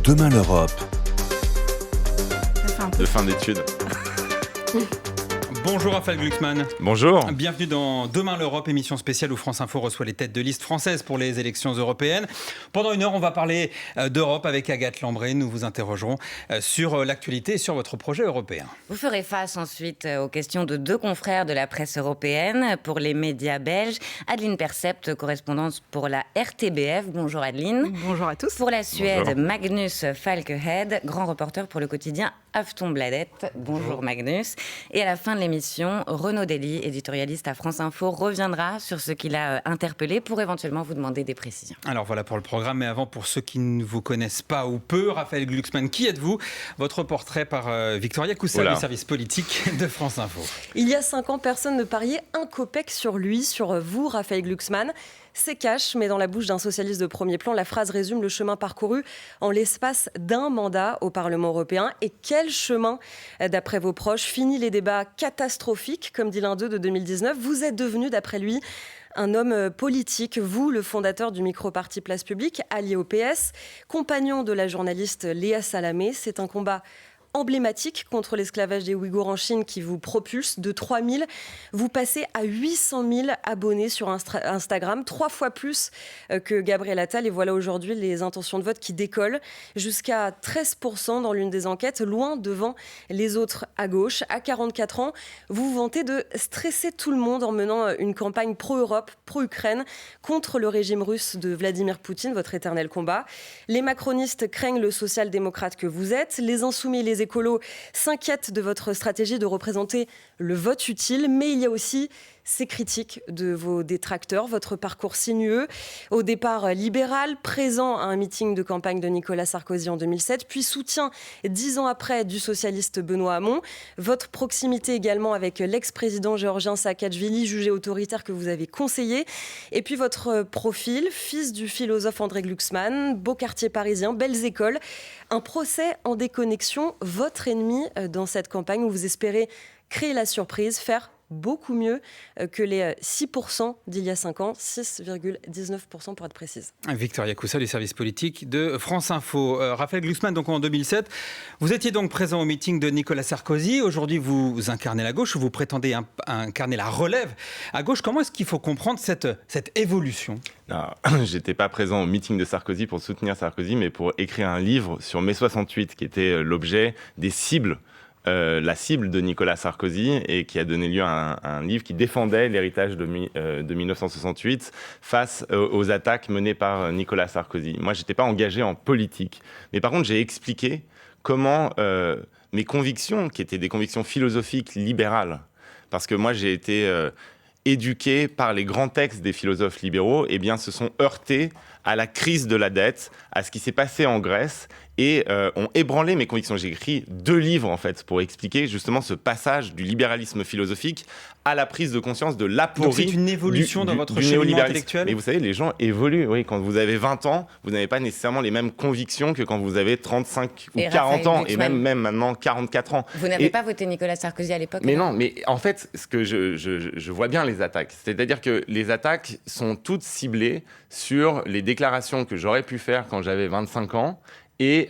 Demain l'Europe. De fin d'études. Bonjour Raphaël Glucksmann. Bonjour. Bienvenue dans Demain l'Europe, émission spéciale où France Info reçoit les têtes de liste françaises pour les élections européennes. Pendant une heure, on va parler d'Europe avec Agathe Lambré. Nous vous interrogerons sur l'actualité et sur votre projet européen. Vous ferez face ensuite aux questions de deux confrères de la presse européenne. Pour les médias belges, Adeline Percept, correspondante pour la RTBF. Bonjour Adeline. Bonjour à tous. Pour la Suède, Bonjour. Magnus Falkehed, grand reporter pour le quotidien Aftonbladet. Bonjour Magnus. Et à la fin de l'émission, Renaud Dely, éditorialiste à France Info, reviendra sur ce qu'il a interpellé pour éventuellement vous demander des précisions. Alors voilà pour le programme, mais avant, pour ceux qui ne vous connaissent pas ou peu, Raphaël Glucksmann, qui êtes-vous? Votre portrait par Victoria Coussa du service politique de France Info. Il y a 5 ans, personne ne pariait un copec sur lui, sur vous, Raphaël Glucksmann. C'est cash, mais dans la bouche d'un socialiste de premier plan, la phrase résume le chemin parcouru en l'espace d'un mandat au Parlement européen. Et quel chemin, d'après vos proches? Fini les débats catastrophiques, comme dit l'un d'eux de 2019. Vous êtes devenu, d'après lui, un homme politique, vous, le fondateur du micro-parti Place Publique, allié au PS, compagnon de la journaliste Léa Salamé. C'est un combat emblématique contre l'esclavage des Ouïghours en Chine qui vous propulse. De 3 000, vous passez à 800 000 abonnés sur Instagram, 3 fois plus que Gabriel Attal. Et voilà aujourd'hui les intentions de vote qui décollent jusqu'à 13% dans l'une des enquêtes, loin devant les autres à gauche. À 44 ans, vous vous vantez de stresser tout le monde en menant une campagne pro-Europe, pro-Ukraine, contre le régime russe de Vladimir Poutine, votre éternel combat. Les macronistes craignent le social-démocrate que vous êtes. Les insoumis et les écolos s'inquiètent de votre stratégie de représenter le vote utile, mais il y a aussi ces critiques de vos détracteurs, votre parcours sinueux, au départ libéral, présent à un meeting de campagne de Nicolas Sarkozy en 2007, puis soutien 10 ans après du socialiste Benoît Hamon, votre proximité également avec l'ex-président géorgien Saakashvili, jugé autoritaire que vous avez conseillé, et puis votre profil, fils du philosophe André Glucksmann, beau quartier parisien, belles écoles, un procès en déconnexion, votre ennemi dans cette campagne où vous espérez créer la surprise, faire beaucoup mieux que les 6% d'il y a 5 ans, 6,19% pour être précise. Victoria Coussa du service politique de France Info. Raphaël Glucksmann, donc en 2007, vous étiez donc présent au meeting de Nicolas Sarkozy. Aujourd'hui, vous incarnez la gauche, vous prétendez incarner la relève à gauche. Comment est-ce qu'il faut comprendre cette évolution ? Non, j'étais pas présent au meeting de Sarkozy pour soutenir Sarkozy, mais pour écrire un livre sur mai 68, qui était l'objet des cibles. La cible de Nicolas Sarkozy et qui a donné lieu à un livre qui défendait l'héritage de 1968 face aux attaques menées par Nicolas Sarkozy. Moi, je n'étais pas engagé en politique, mais par contre, j'ai expliqué comment mes convictions, qui étaient des convictions philosophiques libérales, parce que moi, j'ai été éduqué par les grands textes des philosophes libéraux, eh bien, se sont heurtés à la crise de la dette, à ce qui s'est passé en Grèce, et ont ébranlé mes convictions. J'ai écrit 2 livres, en fait, pour expliquer justement ce passage du libéralisme philosophique à la prise de conscience de l'aporie. Donc c'est une évolution dans votre cheminement intellectuel ? Mais vous savez, les gens évoluent. Oui, quand vous avez 20 ans, vous n'avez pas nécessairement les mêmes convictions que quand vous avez 35 ou 40 ans, et même maintenant 44 ans. Vous n'avez pas voté Nicolas Sarkozy à l'époque? Mais non, mais en fait, ce que je vois bien les attaques. C'est-à-dire que les attaques sont toutes ciblées sur les déclarations que j'aurais pu faire quand j'avais 25 ans. Et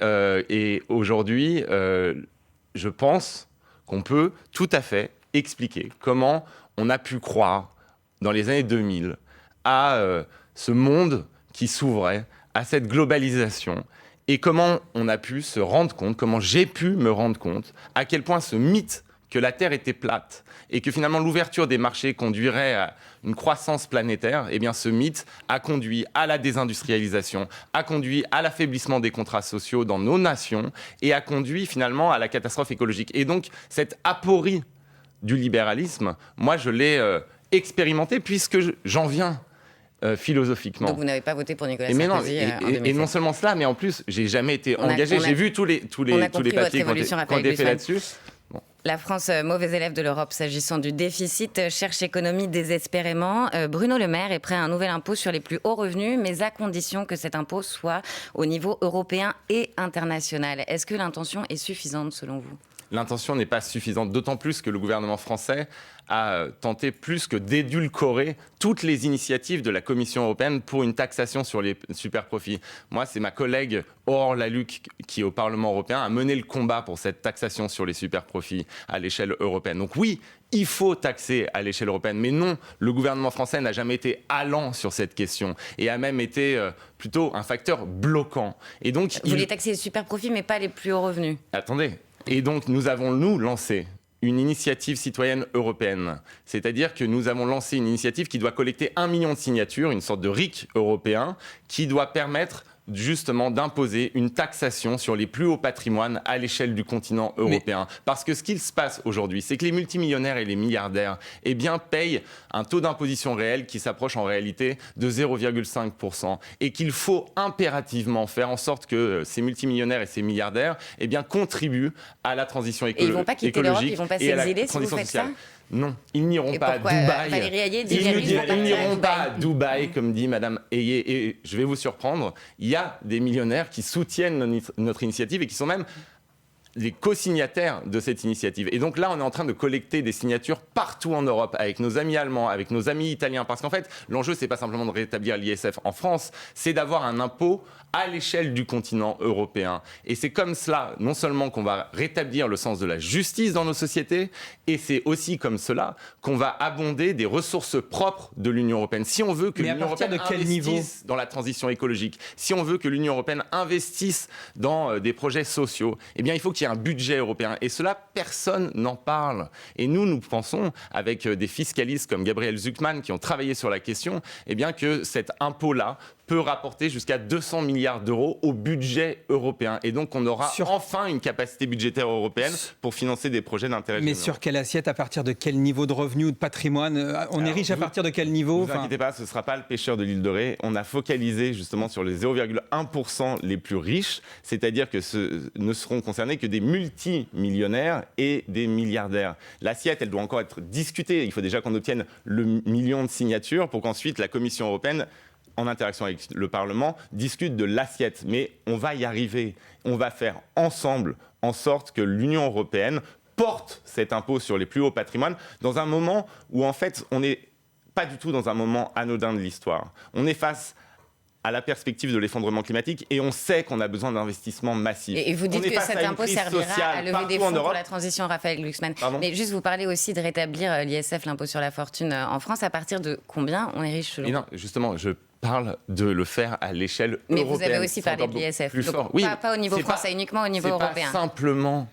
aujourd'hui, je pense qu'on peut tout à fait expliquer comment on a pu croire, dans les années 2000, à ce monde qui s'ouvrait, à cette globalisation, et comment on a pu se rendre compte, comment j'ai pu me rendre compte, à quel point ce mythe que la Terre était plate et que finalement l'ouverture des marchés conduirait à une croissance planétaire, eh bien ce mythe a conduit à la désindustrialisation, a conduit à l'affaiblissement des contrats sociaux dans nos nations et a conduit finalement à la catastrophe écologique. Et donc cette aporie du libéralisme, moi je l'ai expérimenté puisque j'en viens philosophiquement. Donc vous n'avez pas voté pour Nicolas Sarkozy en 2007. Et non seulement cela, mais en plus j'ai jamais été engagé. J'ai vu tous les papiers qui ont été faits là-dessus. Bon. La France, mauvais élève de l'Europe s'agissant du déficit, cherche économie désespérément. Bruno Le Maire est prêt à un nouvel impôt sur les plus hauts revenus, mais à condition que cet impôt soit au niveau européen et international. Est-ce que l'intention est suffisante selon vous ? l'intention n'est pas suffisante, d'autant plus que le gouvernement français a tenté plus que d'édulcorer toutes les initiatives de la Commission européenne pour une taxation sur les superprofits. Moi, c'est ma collègue Aurore Lalucq qui, au Parlement européen, a mené le combat pour cette taxation sur les superprofits à l'échelle européenne. Donc oui, il faut taxer à l'échelle européenne, mais non, le gouvernement français n'a jamais été allant sur cette question et a même été plutôt un facteur bloquant. Et donc, vous voulez taxer les superprofits, mais pas les plus hauts revenus. Attendez. Et donc, nous avons, lancé une initiative citoyenne européenne. C'est-à-dire que nous avons lancé une initiative qui doit collecter 1 million de signatures, une sorte de RIC européen, qui doit permettre justement d'imposer une taxation sur les plus hauts patrimoines à l'échelle du continent européen. Parce que ce qu'il se passe aujourd'hui, c'est que les multimillionnaires et les milliardaires payent un taux d'imposition réel qui s'approche en réalité de 0,5%. Et qu'il faut impérativement faire en sorte que ces multimillionnaires et ces milliardaires contribuent à la transition écologique. Et ils ne vont pas quitter l'Europe, ils ne vont pas s'exiler si vous faites ça ? Non, ils n'iront pas à Dubaï. Ils n'iront pas à Dubaï, comme dit Madame Ayé. Et je vais vous surprendre, il y a des millionnaires qui soutiennent notre initiative et qui sont même les co-signataires de cette initiative. Et donc là, on est en train de collecter des signatures partout en Europe, avec nos amis allemands, avec nos amis italiens. Parce qu'en fait, l'enjeu, c'est pas simplement de rétablir l'ISF en France, c'est d'avoir un impôt à l'échelle du continent européen. Et c'est comme cela, non seulement qu'on va rétablir le sens de la justice dans nos sociétés, et c'est aussi comme cela qu'on va abonder des ressources propres de l'Union européenne. Si on veut que l'Union européenne investisse dans la transition écologique, si on veut que l'Union européenne investisse dans des projets sociaux, eh bien, il faut qu'il y ait un budget européen. Et cela, personne n'en parle. Et nous pensons, avec des fiscalistes comme Gabriel Zucman, qui ont travaillé sur la question, eh bien, que cet impôt-là peut rapporter jusqu'à 200 milliards d'euros au budget européen. Et donc, on aura enfin une capacité budgétaire européenne pour financer des projets d'intérêt général. Mais sur quelle assiette, à partir de quel niveau de revenu ou de patrimoine ? On est riche à partir de quel niveau ? Ne vous inquiétez pas, ce ne sera pas le pêcheur de l'île de Ré. On a focalisé justement sur les 0,1% les plus riches, c'est-à-dire que ne seront concernés que des multimillionnaires et des milliardaires. L'assiette, elle doit encore être discutée. Il faut déjà qu'on obtienne le million de signatures pour qu'ensuite la Commission européenne, en interaction avec le Parlement, discute de l'assiette. Mais on va y arriver. On va faire ensemble en sorte que l'Union européenne porte cet impôt sur les plus hauts patrimoines dans un moment où, en fait, on n'est pas du tout dans un moment anodin de l'histoire. On est face à la perspective de l'effondrement climatique et on sait qu'on a besoin d'investissements massifs. Et vous dites que cet impôt servira à lever des fonds pour la transition, Raphaël Glucksmann. Mais juste, vous parlez aussi de rétablir l'ISF, l'impôt sur la fortune en France. À partir de combien on est riche selon vous ? Non, justement, je parle de le faire à l'échelle européenne. Mais vous avez aussi parlé de l'ISF. Oui, pas au niveau français, uniquement au niveau européen. C'est pas simplement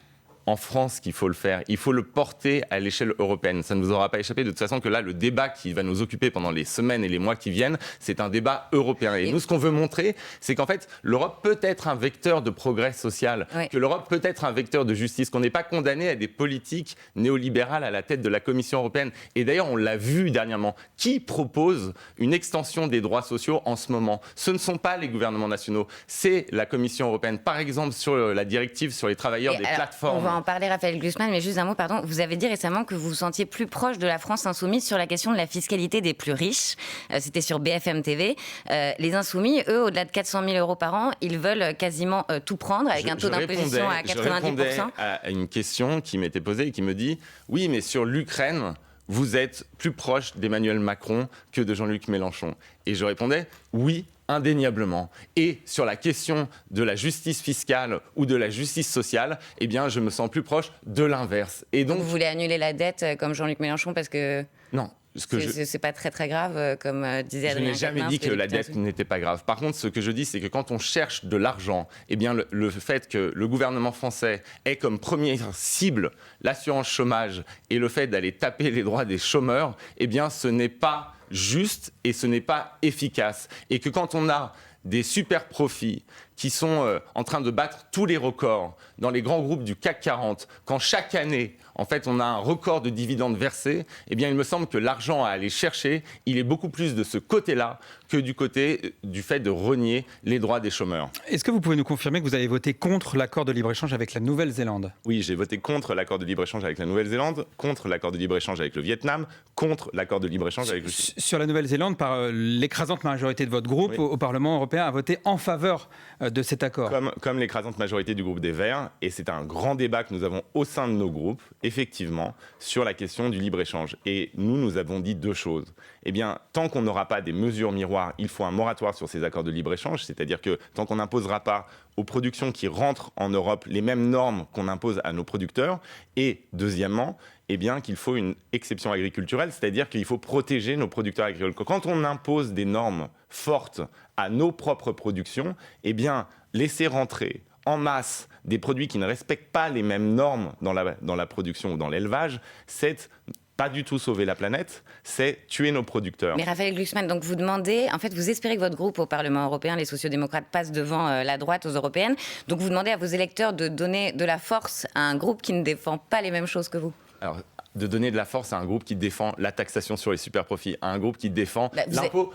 en France qu'il faut le faire. Il faut le porter à l'échelle européenne. Ça ne vous aura pas échappé de toute façon que là, le débat qui va nous occuper pendant les semaines et les mois qui viennent, c'est un débat européen. Et nous, ce qu'on veut montrer, c'est qu'en fait, l'Europe peut être un vecteur de progrès social, que l'Europe peut être un vecteur de justice, qu'on n'est pas condamné à des politiques néolibérales à la tête de la Commission européenne. Et d'ailleurs, on l'a vu dernièrement. Qui propose une extension des droits sociaux en ce moment ? Ce ne sont pas les gouvernements nationaux, c'est la Commission européenne. Par exemple, sur la directive sur les travailleurs des plateformes. On va en parler, Raphaël Glucksmann, mais juste un mot, pardon. Vous avez dit récemment que vous vous sentiez plus proche de la France insoumise sur la question de la fiscalité des plus riches. C'était sur BFM TV. Les insoumis, eux, au-delà de 400 000 euros par an, ils veulent quasiment tout prendre avec un taux d'imposition à 90%. Je répondais à une question qui m'était posée et qui me dit « Oui, mais sur l'Ukraine, vous êtes plus proche d'Emmanuel Macron que de Jean-Luc Mélenchon ». Et je répondais « Oui, indéniablement. Et sur la question de la justice fiscale ou de la justice sociale, eh bien, je me sens plus proche de l'inverse. Et donc, vous voulez annuler la dette comme Jean-Luc Mélenchon parce que... Non. C'est pas très très grave, comme disait Adrien Quatennens. Je n'ai jamais dit que la dette n'était pas grave. Par contre, ce que je dis, c'est que quand on cherche de l'argent, eh bien, le fait que le gouvernement français ait comme première cible l'assurance chômage et le fait d'aller taper les droits des chômeurs, eh bien, ce n'est pas juste et ce n'est pas efficace. Et que quand on a des super profits qui sont en train de battre tous les records dans les grands groupes du CAC 40, quand chaque année, en fait, on a un record de dividendes versés, eh bien, il me semble que l'argent à aller chercher, il est beaucoup plus de ce côté-là que du côté du fait de renier les droits des chômeurs. Est-ce que vous pouvez nous confirmer que vous avez voté contre l'accord de libre-échange avec la Nouvelle-Zélande ? Oui, j'ai voté contre l'accord de libre-échange avec la Nouvelle-Zélande, contre l'accord de libre-échange avec le Vietnam, contre l'accord de libre-échange avec le Chili. Sur la Nouvelle-Zélande, par l'écrasante majorité de votre groupe au Parlement européen, a voté en faveur de cet accord. Comme l'écrasante majorité du groupe des Verts, et c'est un grand débat que nous avons au sein de nos groupes, effectivement, sur la question du libre-échange. Et nous avons dit deux choses. Eh bien, tant qu'on n'aura pas des mesures miroirs, il faut un moratoire sur ces accords de libre-échange, c'est-à-dire que tant qu'on n'imposera pas aux productions qui rentrent en Europe les mêmes normes qu'on impose à nos producteurs, et deuxièmement, eh bien, qu'il faut une exception agriculturelle, c'est-à-dire qu'il faut protéger nos producteurs agricoles. Quand on impose des normes fortes à nos propres productions, eh bien, laisser rentrer en masse des produits qui ne respectent pas les mêmes normes dans la production ou dans l'élevage, c'est pas du tout sauver la planète, c'est tuer nos producteurs. Mais Raphaël Glucksmann, donc vous demandez, en fait, vous espérez que votre groupe au Parlement européen, les sociodémocrates, passe devant la droite aux européennes. Donc vous demandez à vos électeurs de donner de la force à un groupe qui ne défend pas les mêmes choses que vous. Alors, de donner de la force à un groupe qui défend la taxation sur les superprofits, à un groupe qui défend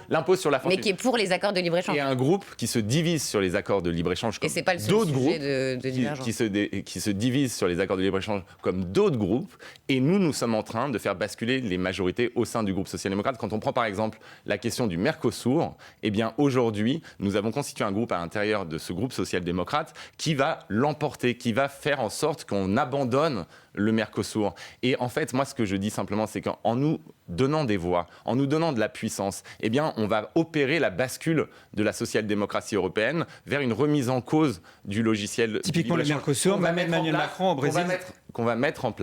l'impôt sur la fortune. Mais qui est pour les accords de libre-échange. Et un groupe qui se divise sur les accords de libre-échange comme c'est pas le seul d'autres sujet groupes de divergence. qui se divisent sur les accords de libre-échange comme d'autres groupes. Et nous sommes en train de faire basculer les majorités au sein du groupe social-démocrate. Quand on prend par exemple la question du Mercosur, eh bien aujourd'hui, nous avons constitué un groupe à l'intérieur de ce groupe social-démocrate qui va l'emporter, qui va faire en sorte qu'on abandonne le Mercosur. Et en fait, moi, ce que je dis simplement, c'est qu'en nous donnant des voix, en nous donnant de la puissance, eh bien, on va opérer la bascule de la social-démocratie européenne vers une remise en cause du logiciel. Typiquement le Mercosur, même Emmanuel Macron au Brésil. Qu'on va mettre en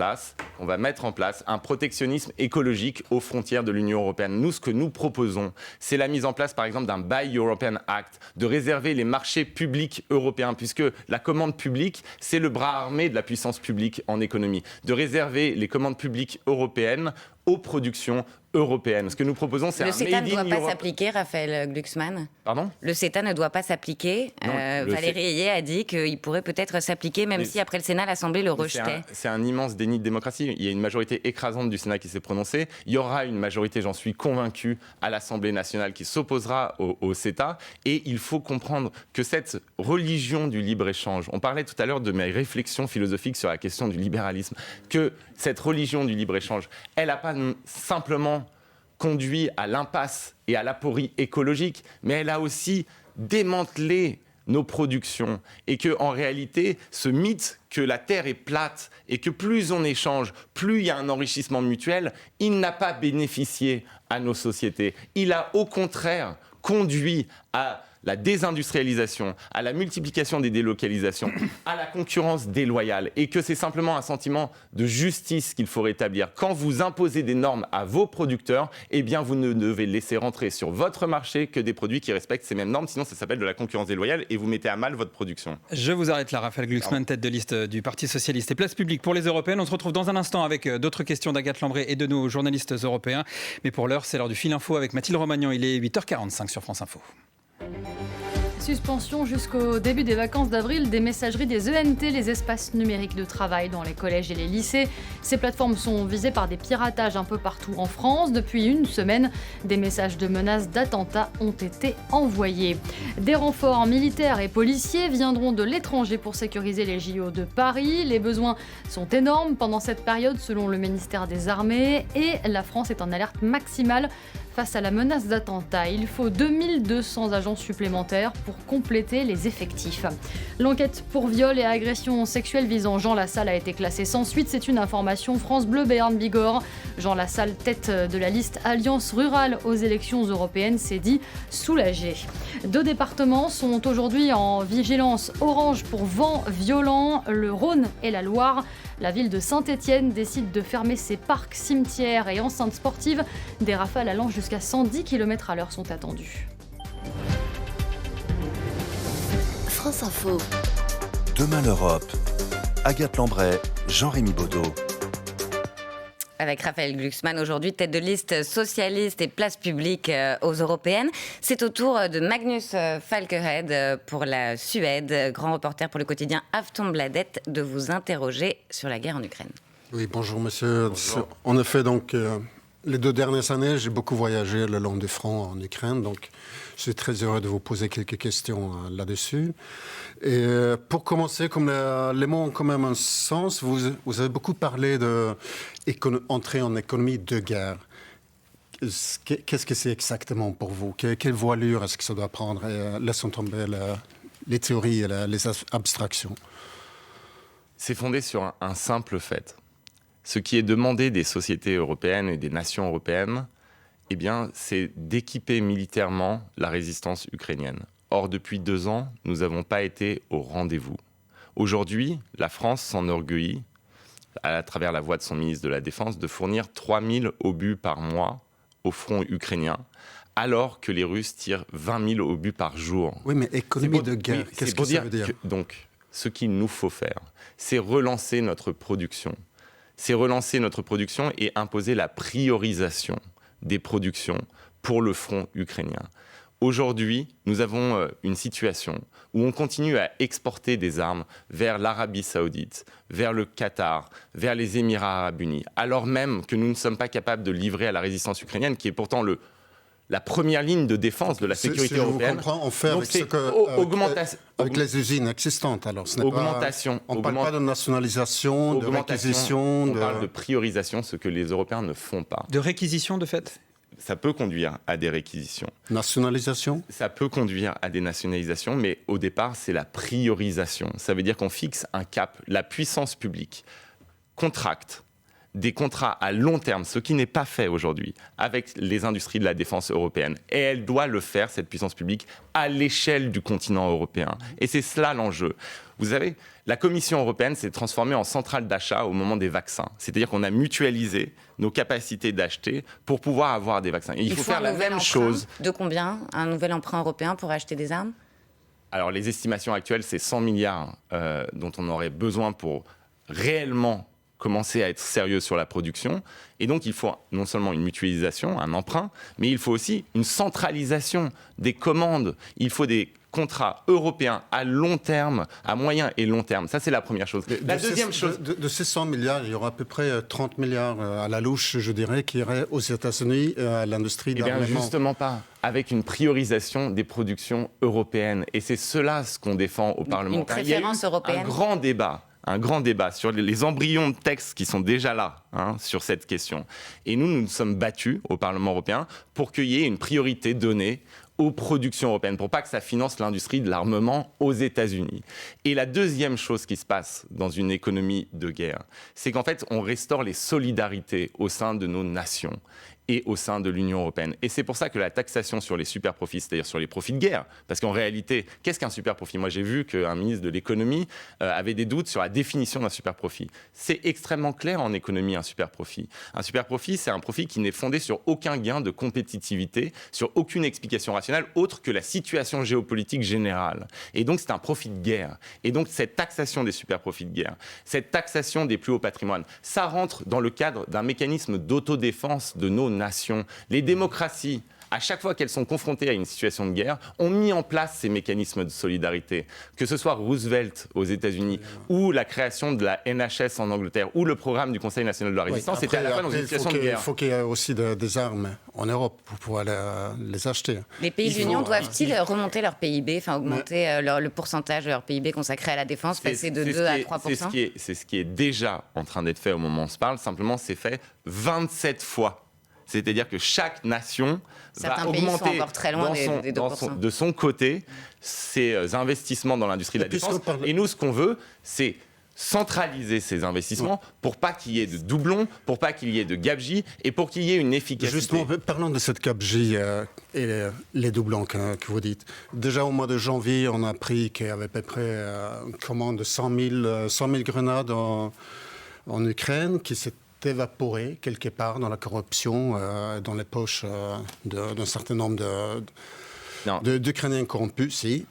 place un protectionnisme écologique aux frontières de l'Union européenne. Nous, ce que nous proposons, c'est la mise en place, par exemple, d'un Buy European Act, de réserver les marchés publics européens, puisque la commande publique, c'est le bras armé de la puissance publique en économie, de réserver les commandes publiques européennes aux productions européennes. Ce que nous proposons, c'est le un CETA Made ne in doit pas Europe. s'appliquer, Raphaël Glucksmann. Pardon ? Le CETA ne doit pas s'appliquer. Valérie Ayé a dit qu'il pourrait peut-être s'appliquer, même si après le Sénat, l'Assemblée le rejetait. C'est un immense déni de démocratie. Il y a une majorité écrasante du Sénat qui s'est prononcée. Il y aura une majorité, j'en suis convaincu, à l'Assemblée nationale qui s'opposera au CETA. Et il faut comprendre que cette religion du libre-échange, on parlait tout à l'heure de mes réflexions philosophiques sur la question du libéralisme, que cette religion du libre-échange, elle n'a pas simplement conduit à l'impasse et à l'aporie écologique, mais elle a aussi démantelé nos productions et que, en réalité, ce mythe que la Terre est plate et que plus on échange, plus il y a un enrichissement mutuel, il n'a pas bénéficié à nos sociétés. Il a au contraire conduit à la désindustrialisation, à la multiplication des délocalisations, à la concurrence déloyale, et que c'est simplement un sentiment de justice qu'il faut rétablir. Quand vous imposez des normes à vos producteurs, eh bien vous ne devez laisser rentrer sur votre marché que des produits qui respectent ces mêmes normes, sinon ça s'appelle de la concurrence déloyale et vous mettez à mal votre production. Je vous arrête là, Raphaël Glucksmann, tête de liste du Parti Socialiste et Place Publique pour les Européennes. On se retrouve dans un instant avec d'autres questions d'Agathe Lambré et de nos journalistes européens. Mais pour l'heure, c'est l'heure du Fil Info avec Mathilde Romagnan. Il est 8h45 sur France Info. Suspension jusqu'au début des vacances d'avril des messageries des ENT, les espaces numériques de travail dans les collèges et les lycées. Ces plateformes sont visées par des piratages un peu partout en France. Depuis une semaine, des messages de menaces d'attentats ont été envoyés. Des renforts militaires et policiers viendront de l'étranger pour sécuriser les JO de Paris. Les besoins sont énormes pendant cette période selon le ministère des Armées et la France est en alerte maximale face à la menace d'attentat. Il faut 2200 agents supplémentaires pour compléter les effectifs. L'enquête pour viol et agression sexuelle visant Jean Lassalle a été classée sans suite. C'est une information France Bleu Béarn Bigorre. Jean Lassalle, tête de la liste Alliance Rurale aux élections européennes, s'est dit soulagé. 2 départements sont aujourd'hui en vigilance orange pour vent violent, le Rhône et la Loire. La ville de Saint-Étienne décide de fermer ses parcs, cimetières et enceintes sportives. Des rafales allant jusqu'à 110 km/h sont attendues. France Info. Demain l'Europe. Agathe Lambré, Jean-Rémy Baudot. Avec Raphaël Glucksmann, aujourd'hui tête de liste socialiste et Place Publique aux Européennes. C'est au tour de Magnus Falkehed pour la Suède, grand reporter pour le quotidien Aftonbladet, de vous interroger sur la guerre en Ukraine. Oui, bonjour monsieur. Bonjour. En effet, donc, les 2 dernières années, j'ai beaucoup voyagé le long du front en Ukraine, donc je suis très heureux de vous poser quelques questions là-dessus. Et pour commencer, comme les mots ont quand même un sens, vous avez beaucoup parlé d'entrer en économie de guerre. Qu'est-ce que c'est exactement pour vous ? Quelle voilure est-ce que ça doit prendre ? Laissons tomber les théories et les abstractions? C'est fondé sur un simple fait. Ce qui est demandé des sociétés européennes et des nations européennes, eh bien, c'est d'équiper militairement la résistance ukrainienne. Or, depuis 2 ans, nous n'avons pas été au rendez-vous. Aujourd'hui, la France s'enorgueillit, à travers la voix de son ministre de la Défense, de fournir 3000 obus par mois au front ukrainien, alors que les Russes tirent 20 000 obus par jour. Oui, mais économie de guerre, qu'est-ce que ça veut dire? Donc, ce qu'il nous faut faire, c'est relancer notre production. C'est relancer notre production et imposer la priorisation des productions pour le front ukrainien. Aujourd'hui, nous avons une situation où on continue à exporter des armes vers l'Arabie Saoudite, vers le Qatar, vers les Émirats Arabes Unis, alors même que nous ne sommes pas capables de livrer à la résistance ukrainienne, qui est pourtant la première ligne de défense de la sécurité européenne. Je vous comprends, on fait donc avec les usines existantes. Alors, ce n'est augmentation. On ne parle pas de nationalisation, de réquisition. On parle de priorisation, ce que les Européens ne font pas. De réquisition, de fait? Ça peut conduire à des réquisitions. Nationalisation? Ça peut conduire à des nationalisations, mais au départ, c'est la priorisation. Ça veut dire qu'on fixe un cap. La puissance publique contracte des contrats à long terme, ce qui n'est pas fait aujourd'hui, avec les industries de la défense européenne. Et elle doit le faire, cette puissance publique, à l'échelle du continent européen. Et c'est cela l'enjeu. Vous savez, la Commission européenne s'est transformée en centrale d'achat au moment des vaccins. C'est-à-dire qu'on a mutualisé nos capacités d'acheter pour pouvoir avoir des vaccins. Et il faut faire la même chose. De combien? Un nouvel emprunt européen pour acheter des armes? Alors, les estimations actuelles, c'est 100 milliards dont on aurait besoin pour réellement commencer à être sérieux sur la production. Et donc, il faut non seulement une mutualisation, un emprunt, mais il faut aussi une centralisation des commandes. Il faut des contrats européens à long terme, à moyen et long terme. Ça, c'est la première chose. La deuxième chose... De ces 100 milliards, il y aura à peu près 30 milliards à la louche, je dirais, qui iraient aux États-Unis, à l'industrie d'armement. Eh bien, justement pas. Avec une priorisation des productions européennes. Et c'est cela ce qu'on défend au Parlement. Une préférence européenne. Un grand débat sur les embryons de textes qui sont déjà là sur cette question. Et nous sommes battus au Parlement européen pour qu'il y ait une priorité donnée aux productions européennes, pour pas que ça finance l'industrie de l'armement aux États-Unis. Et la deuxième chose qui se passe dans une économie de guerre, c'est qu'en fait, on restaure les solidarités au sein de nos nations et au sein de l'Union européenne. Et c'est pour ça que la taxation sur les super-profits, c'est-à-dire sur les profits de guerre, parce qu'en réalité, qu'est-ce qu'un super-profit? Moi, j'ai vu qu'un ministre de l'économie avait des doutes sur la définition d'un super-profit. C'est extrêmement clair en économie, un super-profit. Un super-profit, c'est un profit qui n'est fondé sur aucun gain de compétitivité, sur aucune explication rationnelle autre que la situation géopolitique générale. Et donc, c'est un profit de guerre. Et donc, cette taxation des super-profits de guerre, cette taxation des plus hauts patrimoines, ça rentre dans le cadre d'un mécanisme d'autodéfense de nos nations. Les démocraties, à chaque fois qu'elles sont confrontées à une situation de guerre, ont mis en place ces mécanismes de solidarité. Que ce soit Roosevelt aux États-Unis, ou la création de la NHS en Angleterre, ou le programme du Conseil national de la résistance, c'était à la fois dans une situation de guerre. Il faut qu'il y ait aussi des armes en Europe pour pouvoir les acheter. Les pays de l'Union doivent-ils remonter leur PIB, enfin augmenter le pourcentage de leur PIB consacré à la défense, passer de 2 à 3%? C'est ce qui est déjà en train d'être fait au moment où on se parle, simplement c'est fait 27 fois. C'est-à-dire que chaque nation va augmenter de son côté ses investissements dans l'industrie de la défense. Et nous, ce qu'on veut, c'est centraliser ces investissements pour pas qu'il y ait de doublons, pour pas qu'il y ait de gabegie et pour qu'il y ait une efficacité. Justement, parlons de cette gabegie et les doublons que vous dites. Déjà au mois de janvier, on a appris qu'il y avait à peu près une commande de 100 000 grenades en Ukraine qui s'est évaporé quelque part dans la corruption, dans les poches d'un certain nombre d'Ukrainiens corrompus, si.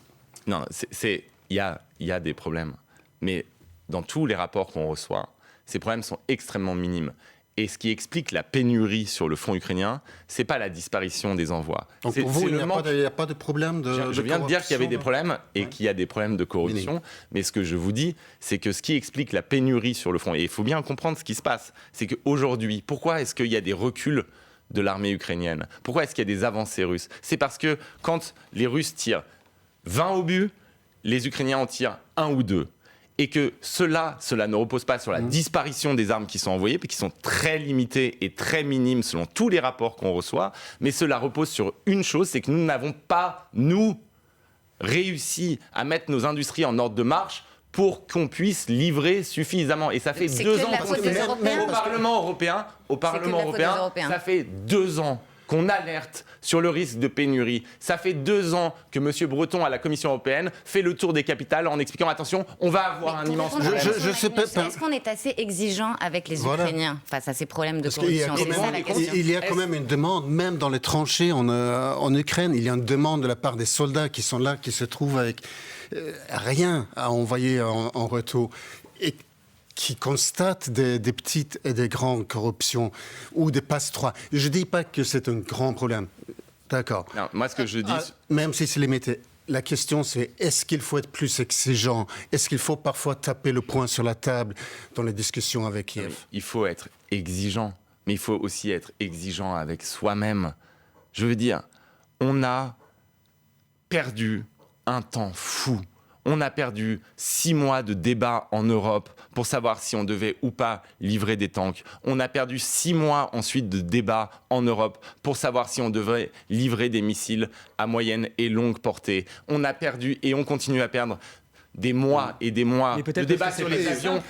Non, il y a des problèmes. Mais dans tous les rapports qu'on reçoit, ces problèmes sont extrêmement minimes. Et ce qui explique la pénurie sur le front ukrainien, c'est pas la disparition des envois. Donc pour vous, il n'y a pas de problème de corruption? Je viens de dire qu'il y avait des problèmes et qu'il y a des problèmes de corruption. Mais ce que je vous dis, c'est que ce qui explique la pénurie sur le front, et il faut bien comprendre ce qui se passe, c'est qu'aujourd'hui, pourquoi est-ce qu'il y a des reculs de l'armée ukrainienne? Pourquoi est-ce qu'il y a des avancées russes? C'est parce que quand les Russes tirent 20 obus, les Ukrainiens en tirent 1 ou 2. Et que cela ne repose pas sur la disparition des armes qui sont envoyées, qui sont très limitées et très minimes selon tous les rapports qu'on reçoit, mais cela repose sur une chose, c'est que nous n'avons pas, nous, réussi à mettre nos industries en ordre de marche pour qu'on puisse livrer suffisamment. Et ça fait 2 ans qu'on au Parlement européen, ça fait 2 ans qu'on alerte sur le risque de pénurie. Ça fait 2 ans que M. Breton, à la Commission européenne, fait le tour des capitales en expliquant, attention, on va avoir un immense problème. Je sais pas. Est-ce qu'on est assez exigeant avec les Ukrainiens face à ces problèmes de corruption? Il y a quand même une demande, même dans les tranchées en Ukraine, il y a une demande de la part des soldats qui sont là, qui se trouvent avec rien à envoyer en retour. Et qui constatent des petites et des grandes corruptions ou des passe-droits. Je ne dis pas que c'est un grand problème. D'accord. Non, moi, ce que je dis... même si c'est limité. La question, c'est est-ce qu'il faut être plus exigeant? Est-ce qu'il faut parfois taper le poing sur la table dans les discussions avec Kiev? Il faut être exigeant, mais il faut aussi être exigeant avec soi-même. Je veux dire, on a perdu un temps fou. On a perdu 6 mois de débat en Europe pour savoir si on devait ou pas livrer des tanks. On a perdu 6 mois ensuite de débat en Europe pour savoir si on devrait livrer des missiles à moyenne et longue portée. On a perdu et on continue à perdre des mois et des mois de débat sur les avions.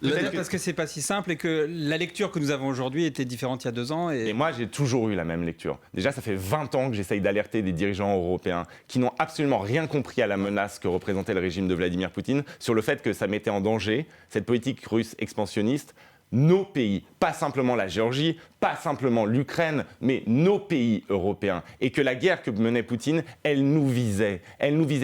Peut-être parce que c'est pas si simple et que la lecture que nous avons aujourd'hui était différente il y a 2 ans. Et moi, j'ai toujours eu la même lecture. Déjà, ça fait 20 ans que j'essaye d'alerter des dirigeants européens qui n'ont absolument rien compris à la menace que représentait le régime de Vladimir Poutine, sur le fait que ça mettait en danger cette politique russe expansionniste, nos pays, pas simplement la Géorgie, pas simplement l'Ukraine, mais nos pays européens. Et que la guerre que menait Poutine, elle nous visait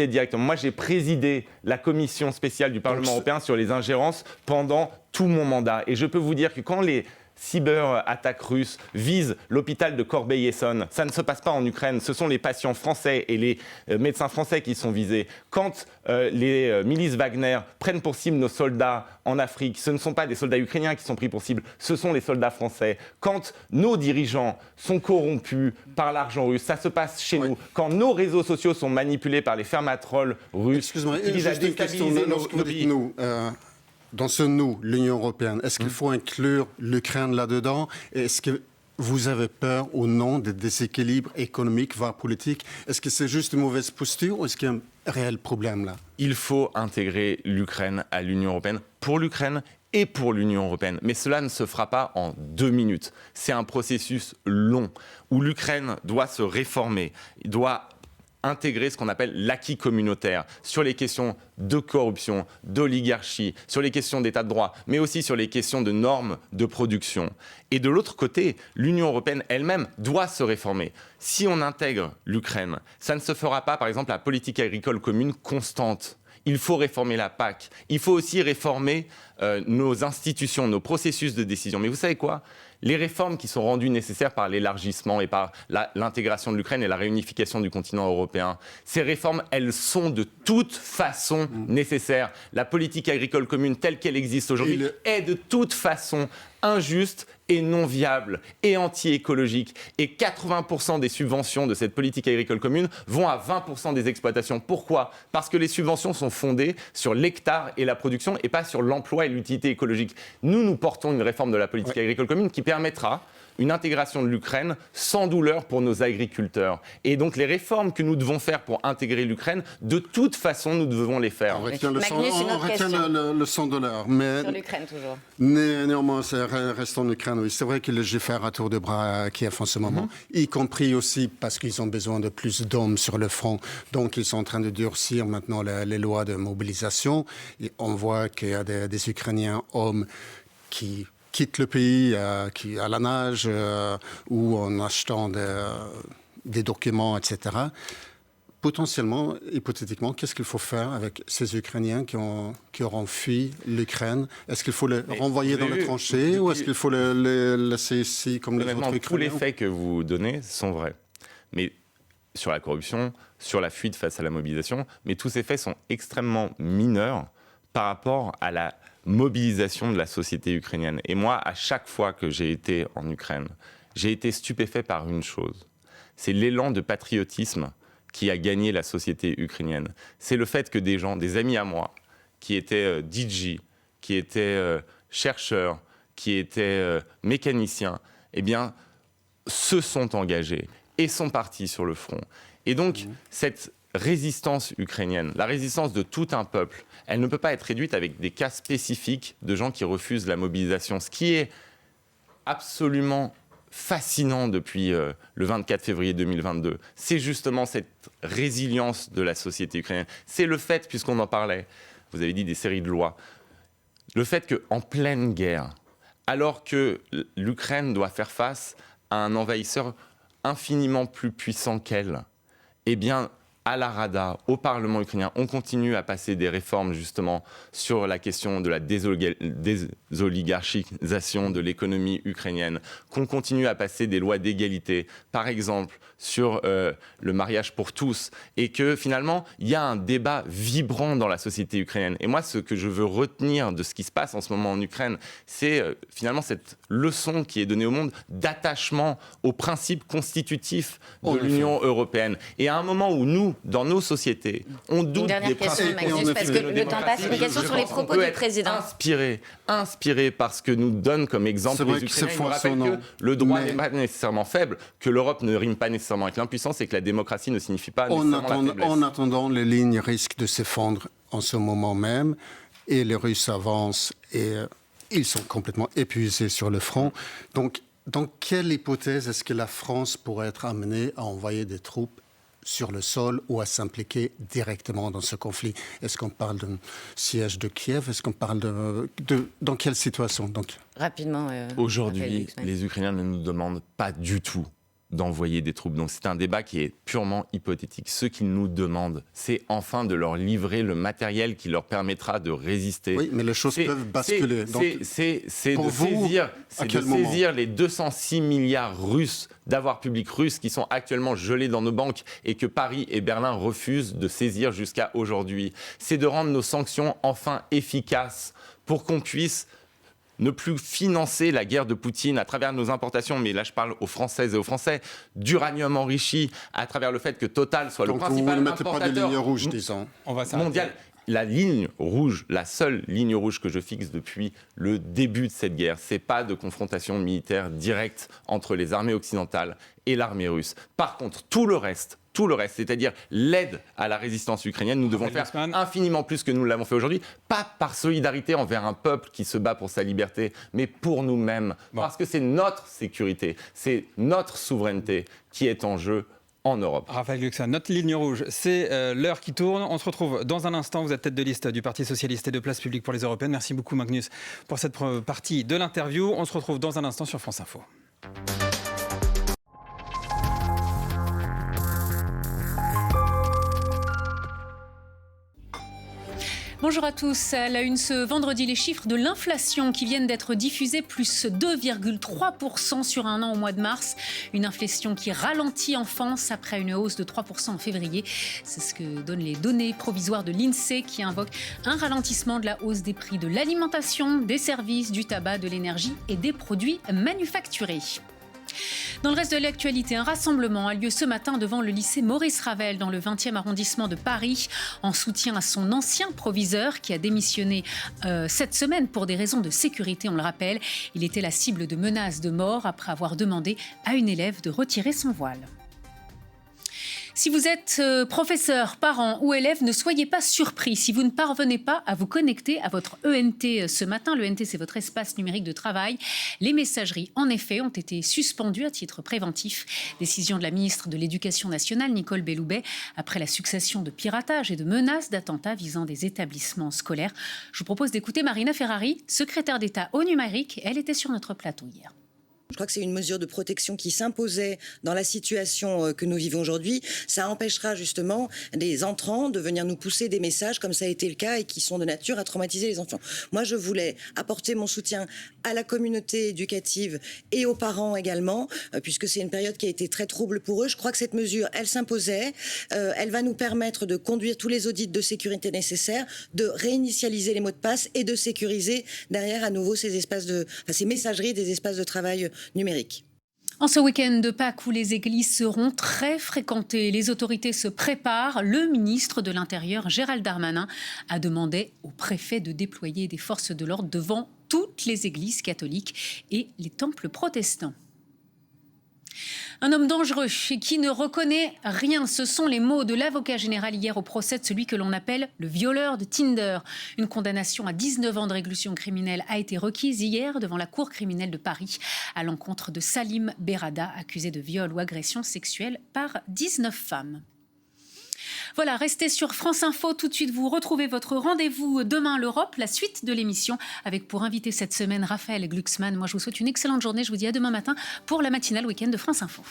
directement. Moi, j'ai présidé la commission spéciale du Parlement européen sur les ingérences pendant tout mon mandat. Et je peux vous dire que quand les cyberattaques russes visent l'hôpital de Corbeil-Essonnes, ça ne se passe pas en Ukraine, ce sont les patients français et les médecins français qui sont visés. Quand les milices Wagner prennent pour cible nos soldats en Afrique, ce ne sont pas des soldats ukrainiens qui sont pris pour cible, ce sont les soldats français. Quand nos dirigeants sont corrompus par l'argent russe, ça se passe chez nous. Quand nos réseaux sociaux sont manipulés par les fermatrolles russes, qui visent à déstabiliser nos pays. Dans ce nous, l'Union européenne, est-ce qu'il faut inclure l'Ukraine là-dedans? Est-ce que vous avez peur ou non des déséquilibres économiques, voire politiques? Est-ce que c'est juste une mauvaise posture ou est-ce qu'il y a un réel problème là? Il faut intégrer l'Ukraine à l'Union européenne pour l'Ukraine et pour l'Union européenne. Mais cela ne se fera pas en 2 minutes. C'est un processus long où l'Ukraine doit se réformer, doit intégrer ce qu'on appelle l'acquis communautaire sur les questions de corruption, d'oligarchie, sur les questions d'état de droit, mais aussi sur les questions de normes de production. Et de l'autre côté, l'Union européenne elle-même doit se réformer. Si on intègre l'Ukraine, ça ne se fera pas, par exemple, la politique agricole commune constante. Il faut réformer la PAC. Il faut aussi réformer nos institutions, nos processus de décision. Mais vous savez quoi ? Les réformes qui sont rendues nécessaires par l'élargissement et par l'intégration de l'Ukraine et la réunification du continent européen, ces réformes, elles sont de toute façon nécessaires. La politique agricole commune telle qu'elle existe aujourd'hui est de toute façon injuste et non viable et anti-écologique. Et 80% des subventions de cette politique agricole commune vont à 20% des exploitations. Pourquoi ? Parce que les subventions sont fondées sur l'hectare et la production et pas sur l'emploi et l'utilité écologique. Nous portons une réforme de la politique agricole commune qui permettra une intégration de l'Ukraine sans douleur pour nos agriculteurs. Et donc les réformes que nous devons faire pour intégrer l'Ukraine, de toute façon, nous devons les faire. On retient le sans douleur. Mais sur l'Ukraine toujours. Néanmoins, reste en Ukraine. Oui. C'est vrai que le GFR à tour de bras à Kiev en ce moment, y compris aussi parce qu'ils ont besoin de plus d'hommes sur le front. Donc ils sont en train de durcir maintenant les lois de mobilisation. Et on voit qu'il y a des Ukrainiens hommes qui quittent le pays à la nage ou en achetant des documents, etc. Potentiellement, hypothétiquement, qu'est-ce qu'il faut faire avec ces Ukrainiens qui auront fui l'Ukraine? Est-ce qu'il faut les renvoyer dans les tranchées ou est-ce qu'il faut les laisser ici comme les autres Ukrainiens? Tous les faits que vous donnez sont vrais. Mais sur la corruption, sur la fuite face à la mobilisation, mais tous ces faits sont extrêmement mineurs par rapport à la mobilisation de la société ukrainienne. Et moi, à chaque fois que j'ai été en Ukraine, j'ai été stupéfait par une chose. C'est l'élan de patriotisme qui a gagné la société ukrainienne. C'est le fait que des gens, des amis à moi, qui étaient DJ, qui étaient chercheurs, qui étaient mécaniciens, eh bien, se sont engagés et sont partis sur le front. Et donc, cette résistance ukrainienne, la résistance de tout un peuple, elle ne peut pas être réduite avec des cas spécifiques de gens qui refusent la mobilisation. Ce qui est absolument fascinant depuis le 24 février 2022, c'est justement cette résilience de la société ukrainienne. C'est le fait, puisqu'on en parlait, vous avez dit des séries de lois, le fait qu'en pleine guerre, alors que l'Ukraine doit faire face à un envahisseur infiniment plus puissant qu'elle, eh bien, à la Rada, au Parlement ukrainien, on continue à passer des réformes justement sur la question de la désoligarchisation de l'économie ukrainienne, qu'on continue à passer des lois d'égalité, par exemple sur le mariage pour tous, et que finalement, il y a un débat vibrant dans la société ukrainienne. Et moi, ce que je veux retenir de ce qui se passe en ce moment en Ukraine, c'est finalement cette leçon qui est donnée au monde d'attachement aux principes constitutifs de l'Union européenne. Et à un moment où nous, dans nos sociétés, on doute des principes Magnus, parce que le temps passe. Une question sur les propos du président. Inspiré par ce que nous donne comme exemple les Ukrainiens. Je me rappelle que le droit n'est pas nécessairement faible, que l'Europe ne rime pas nécessairement avec l'impuissance et que la démocratie ne signifie pas nécessairement la faiblesse. En attendant, les lignes risquent de s'effondrer en ce moment même et les Russes avancent et ils sont complètement épuisés sur le front. Donc, dans quelle hypothèse est-ce que la France pourrait être amenée à envoyer des troupes sur le sol ou à s'impliquer directement dans ce conflit? Est-ce qu'on parle d'un siège de Kiev? Est-ce qu'on parle dans quelle situation? Rapidement. Aujourd'hui, les Ukrainiens ne nous demandent pas du tout d'envoyer des troupes. Donc c'est un débat qui est purement hypothétique. Ce qu'ils nous demandent, c'est enfin de leur livrer le matériel qui leur permettra de résister. Oui, mais les choses peuvent basculer. C'est de saisir les 206 milliards russes d'avoirs publics russes qui sont actuellement gelés dans nos banques et que Paris et Berlin refusent de saisir jusqu'à aujourd'hui. C'est de rendre nos sanctions enfin efficaces pour qu'on puisse ne plus financer la guerre de Poutine à travers nos importations, mais là je parle aux Françaises et aux Français, d'uranium enrichi à travers le fait que Total soit le principal importateur pas de ligne rouge, disons. Mondial. La ligne rouge, la seule ligne rouge que je fixe depuis le début de cette guerre, c'est pas de confrontation militaire directe entre les armées occidentales et l'armée russe. Par contre, tout le reste, c'est-à-dire l'aide à la résistance ukrainienne, nous devons faire infiniment plus que nous l'avons fait aujourd'hui, pas par solidarité envers un peuple qui se bat pour sa liberté, mais pour nous-mêmes, parce que c'est notre sécurité, c'est notre souveraineté qui est en jeu en Europe. Raphaël Glucksmann, notre ligne rouge, c'est l'heure qui tourne. On se retrouve dans un instant. Vous êtes tête de liste du Parti Socialiste et de Place Publique pour les Européennes. Merci beaucoup Magnus pour cette partie de l'interview. On se retrouve dans un instant sur France Info. Bonjour à tous. À la une ce vendredi, les chiffres de l'inflation qui viennent d'être diffusés, plus 2,3% sur un an au mois de mars. Une inflation qui ralentit en France après une hausse de 3% en février. C'est ce que donnent les données provisoires de l'INSEE qui invoquent un ralentissement de la hausse des prix de l'alimentation, des services, du tabac, de l'énergie et des produits manufacturés. Dans le reste de l'actualité, un rassemblement a lieu ce matin devant le lycée Maurice Ravel dans le 20e arrondissement de Paris en soutien à son ancien proviseur qui a démissionné cette semaine pour des raisons de sécurité, on le rappelle. Il était la cible de menaces de mort après avoir demandé à une élève de retirer son voile. Si vous êtes professeur, parent ou élève, ne soyez pas surpris si vous ne parvenez pas à vous connecter à votre ENT ce matin. L'ENT, c'est votre espace numérique de travail. Les messageries, en effet, ont été suspendues à titre préventif. Décision de la ministre de l'Éducation nationale, Nicole Belloubet, après la succession de piratages et de menaces d'attentats visant des établissements scolaires. Je vous propose d'écouter Marina Ferrari, secrétaire d'État au numérique. Elle était sur notre plateau hier. Je crois que c'est une mesure de protection qui s'imposait dans la situation que nous vivons aujourd'hui. Ça empêchera justement des entrants de venir nous pousser des messages comme ça a été le cas et qui sont de nature à traumatiser les enfants. Moi, je voulais apporter mon soutien à la communauté éducative et aux parents également, puisque c'est une période qui a été très trouble pour eux. Je crois que cette mesure, elle s'imposait. Elle va nous permettre de conduire tous les audits de sécurité nécessaires, de réinitialiser les mots de passe et de sécuriser derrière à nouveau ces messageries des espaces de travail numérique. En ce week-end de Pâques où les églises seront très fréquentées, les autorités se préparent. Le ministre de l'Intérieur, Gérald Darmanin, a demandé au préfet de déployer des forces de l'ordre devant toutes les églises catholiques et les temples protestants. Un homme dangereux et qui ne reconnaît rien. Ce sont les mots de l'avocat général hier au procès de celui que l'on appelle le violeur de Tinder. Une condamnation à 19 ans de réclusion criminelle a été requise hier devant la cour criminelle de Paris à l'encontre de Salim Berrada, accusé de viol ou agression sexuelle par 19 femmes. Voilà, restez sur France Info. Tout de suite, vous retrouvez votre rendez-vous Demain l'Europe, la suite de l'émission, avec pour invité cette semaine Raphaël Glucksmann. Moi, je vous souhaite une excellente journée. Je vous dis à demain matin pour la matinale week-end de France Info.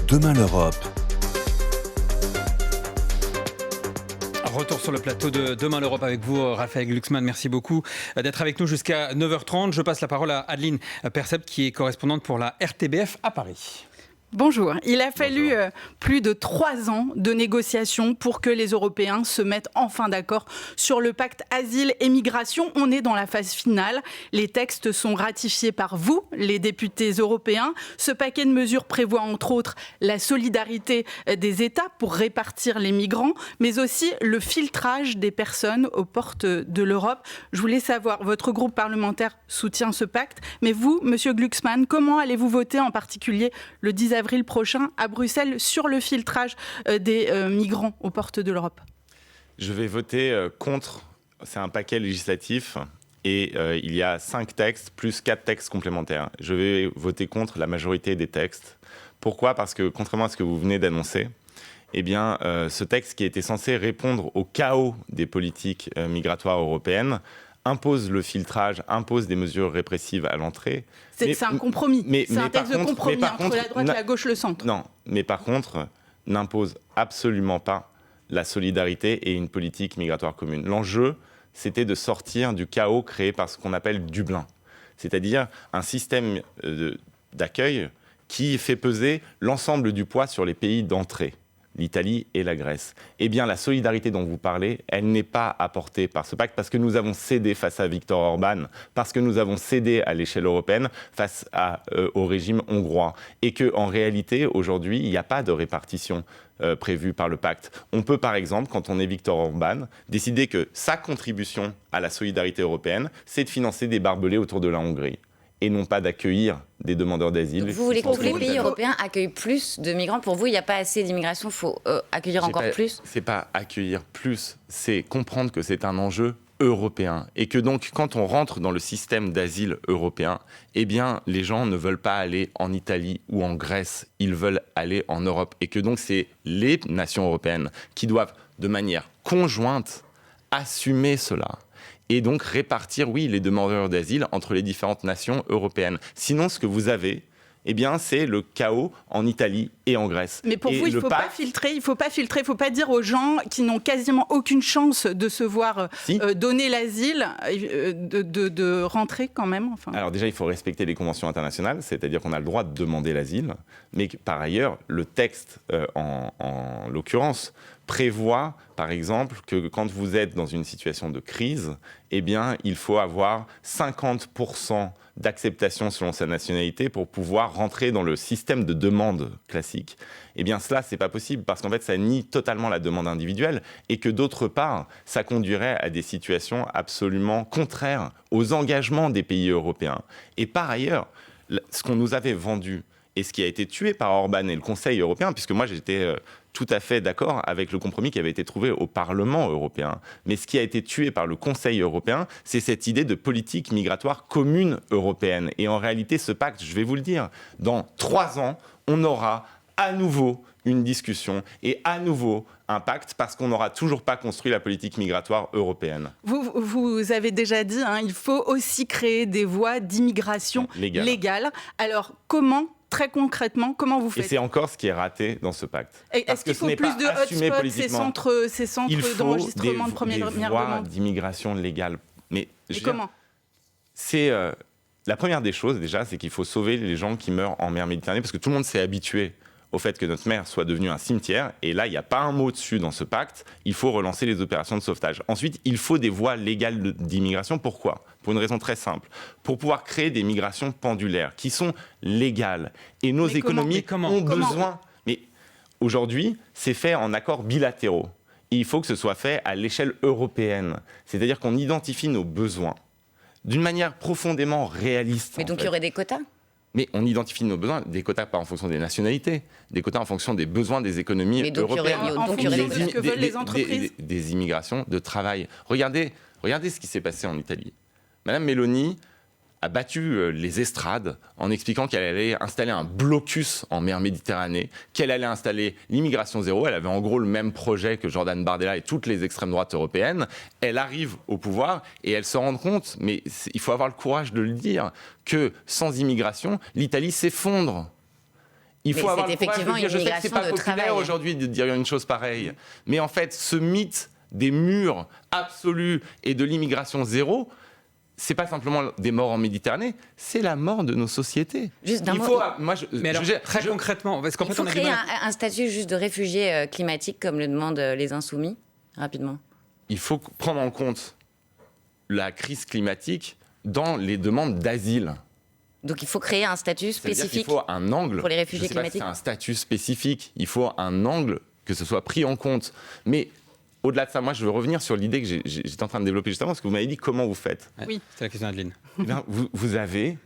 Demain l'Europe. Retour sur le plateau de Demain l'Europe avec vous, Raphaël Glucksmann. Merci beaucoup d'être avec nous jusqu'à 9h30. Je passe la parole à Adeline Percept, qui est correspondante pour la RTBF à Paris. Bonjour. Il a fallu plus de 3 ans de négociations pour que les Européens se mettent enfin d'accord sur le pacte asile et migration. On est dans la phase finale. Les textes sont ratifiés par vous, les députés européens. Ce paquet de mesures prévoit entre autres la solidarité des États pour répartir les migrants, mais aussi le filtrage des personnes aux portes de l'Europe. Je voulais savoir, votre groupe parlementaire soutient ce pacte, mais vous, Monsieur Glucksmann, comment allez-vous voter en particulier le 10 avril prochain à Bruxelles sur le filtrage des migrants aux portes de l'Europe? Je vais voter contre. C'est un paquet législatif et il y a 5 textes plus 4 textes complémentaires. Je vais voter contre la majorité des textes. Pourquoi ? Parce que contrairement à ce que vous venez d'annoncer, eh bien, ce texte qui était censé répondre au chaos des politiques migratoires européennes impose le filtrage, impose des mesures répressives à l'entrée. C'est un compromis. C'est un texte de compromis entre la droite, la gauche, le centre. Non, mais par contre, n'impose absolument pas la solidarité et une politique migratoire commune. L'enjeu, c'était de sortir du chaos créé par ce qu'on appelle Dublin, c'est-à-dire un système d'accueil qui fait peser l'ensemble du poids sur les pays d'entrée, l'Italie et la Grèce. Eh bien, la solidarité dont vous parlez, elle n'est pas apportée par ce pacte parce que nous avons cédé face à Viktor Orban, parce que nous avons cédé à l'échelle européenne face au régime hongrois. Et qu'en réalité, aujourd'hui, il n'y a pas de répartition prévue par le pacte. On peut, par exemple, quand on est Viktor Orban, décider que sa contribution à la solidarité européenne, c'est de financer des barbelés autour de la Hongrie et non pas d'accueillir des demandeurs d'asile. Donc vous voulez que tous les pays européens accueillent plus de migrants? Pour vous, il n'y a pas assez d'immigration, il faut accueillir encore plus? C'est pas accueillir plus, c'est comprendre que c'est un enjeu européen. Et que donc, quand on rentre dans le système d'asile européen, eh bien, les gens ne veulent pas aller en Italie ou en Grèce, ils veulent aller en Europe. Et que donc, c'est les nations européennes qui doivent, de manière conjointe, assumer cela. Et donc répartir, oui, les demandeurs d'asile entre les différentes nations européennes. Sinon, ce que vous avez, eh bien, c'est le chaos en Italie et en Grèce. Mais pour vous, il ne faut pas filtrer, il ne faut pas dire aux gens qui n'ont quasiment aucune chance de se voir donner l'asile de rentrer quand même. Enfin. Alors déjà, il faut respecter les conventions internationales, c'est-à-dire qu'on a le droit de demander l'asile, mais par ailleurs, le texte, en l'occurrence, prévoit, par exemple, que quand vous êtes dans une situation de crise, eh bien, il faut avoir 50% d'acceptation selon sa nationalité pour pouvoir rentrer dans le système de demande classique. Eh bien, cela, c'est pas possible parce qu'en fait, ça nie totalement la demande individuelle et que d'autre part, ça conduirait à des situations absolument contraires aux engagements des pays européens. Et par ailleurs, ce qu'on nous avait vendu et ce qui a été tué par Orban et le Conseil européen, puisque moi, j'étais tout à fait d'accord avec le compromis qui avait été trouvé au Parlement européen. Mais ce qui a été tué par le Conseil européen, c'est cette idée de politique migratoire commune européenne. Et en réalité, ce pacte, je vais vous le dire, dans 3 ans, on aura à nouveau une discussion et à nouveau un pacte parce qu'on n'aura toujours pas construit la politique migratoire européenne. Vous avez déjà dit, il faut aussi créer des voies d'immigration légales. Alors, très concrètement, comment vous faites? Et c'est encore ce qui est raté dans ce pacte. Est-ce qu'il faut plus de hotspots, ces centres d'enregistrement de première demande? Il faut des voies d'immigration légale. Mais comment? C'est la première des choses, déjà, c'est qu'il faut sauver les gens qui meurent en mer Méditerranée, parce que tout le monde s'est habitué au fait que notre mer soit devenue un cimetière. Et là, il n'y a pas un mot dessus dans ce pacte. Il faut relancer les opérations de sauvetage. Ensuite, il faut des voies légales d'immigration. Pourquoi ? Pour une raison très simple. Pour pouvoir créer des migrations pendulaires qui sont légales. Et nos économies ont besoin... Mais aujourd'hui, c'est fait en accords bilatéraux. Et il faut que ce soit fait à l'échelle européenne. C'est-à-dire qu'on identifie nos besoins d'une manière profondément réaliste. Mais donc il y aurait des quotas ? Mais on identifie nos besoins, des quotas pas en fonction des nationalités, des quotas en fonction des besoins des économies européennes. Donc il y aurait ce que veulent les entreprises. Des immigrations de travail. Regardez ce qui s'est passé en Italie. Madame Meloni a battu les estrades en expliquant qu'elle allait installer un blocus en mer Méditerranée, qu'elle allait installer l'immigration zéro. Elle avait en gros le même projet que Jordan Bardella et toutes les extrêmes droites européennes. Elle arrive au pouvoir et elle se rend compte, mais il faut avoir le courage de le dire, que sans immigration, l'Italie s'effondre. Il faut avoir le courage de dire, je sais que c'est pas populaire aujourd'hui de dire une chose pareille, mais en fait, ce mythe des murs absolus et de l'immigration zéro, c'est pas simplement des morts en Méditerranée, c'est la mort de nos sociétés. Très concrètement, parce qu'en fait, on a créer un statut juste de réfugié climatique, comme le demandent les Insoumis, rapidement. Il faut prendre en compte la crise climatique dans les demandes d'asile. Donc il faut créer un statut spécifique il faut un angle, pour les réfugiés climatiques. C'est un statut spécifique. Il faut un angle que ce soit pris en compte. Mais au-delà de ça, moi, je veux revenir sur l'idée que j'étais en train de développer justement, parce que vous m'avez dit comment vous faites. Oui, c'est la question d'Adeline. Eh bien, vous avez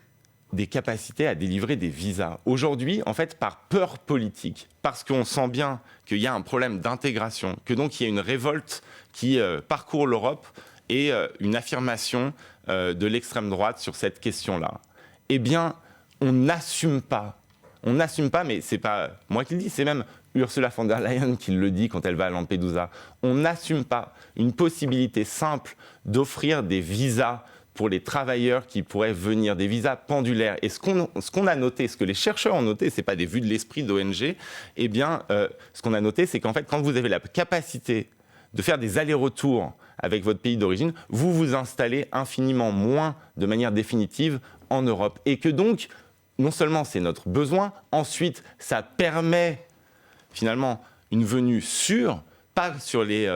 des capacités à délivrer des visas. Aujourd'hui, en fait, par peur politique, parce qu'on sent bien qu'il y a un problème d'intégration, que donc il y a une révolte qui parcourt l'Europe et une affirmation de l'extrême droite sur cette question-là. Eh bien, on n'assume pas. On n'assume pas, mais c'est pas moi qui le dis, c'est même Ursula von der Leyen qui le dit quand elle va à Lampedusa. On n'assume pas une possibilité simple d'offrir des visas pour les travailleurs qui pourraient venir, des visas pendulaires. Et ce qu'on a noté, ce que les chercheurs ont noté, c'est pas des vues de l'esprit d'ONG, eh bien, ce qu'on a noté, c'est qu'en fait, quand vous avez la capacité de faire des allers-retours avec votre pays d'origine, vous vous installez infiniment moins de manière définitive en Europe. Et que donc, non seulement c'est notre besoin, ensuite, ça permet finalement une venue sûre, pas sur les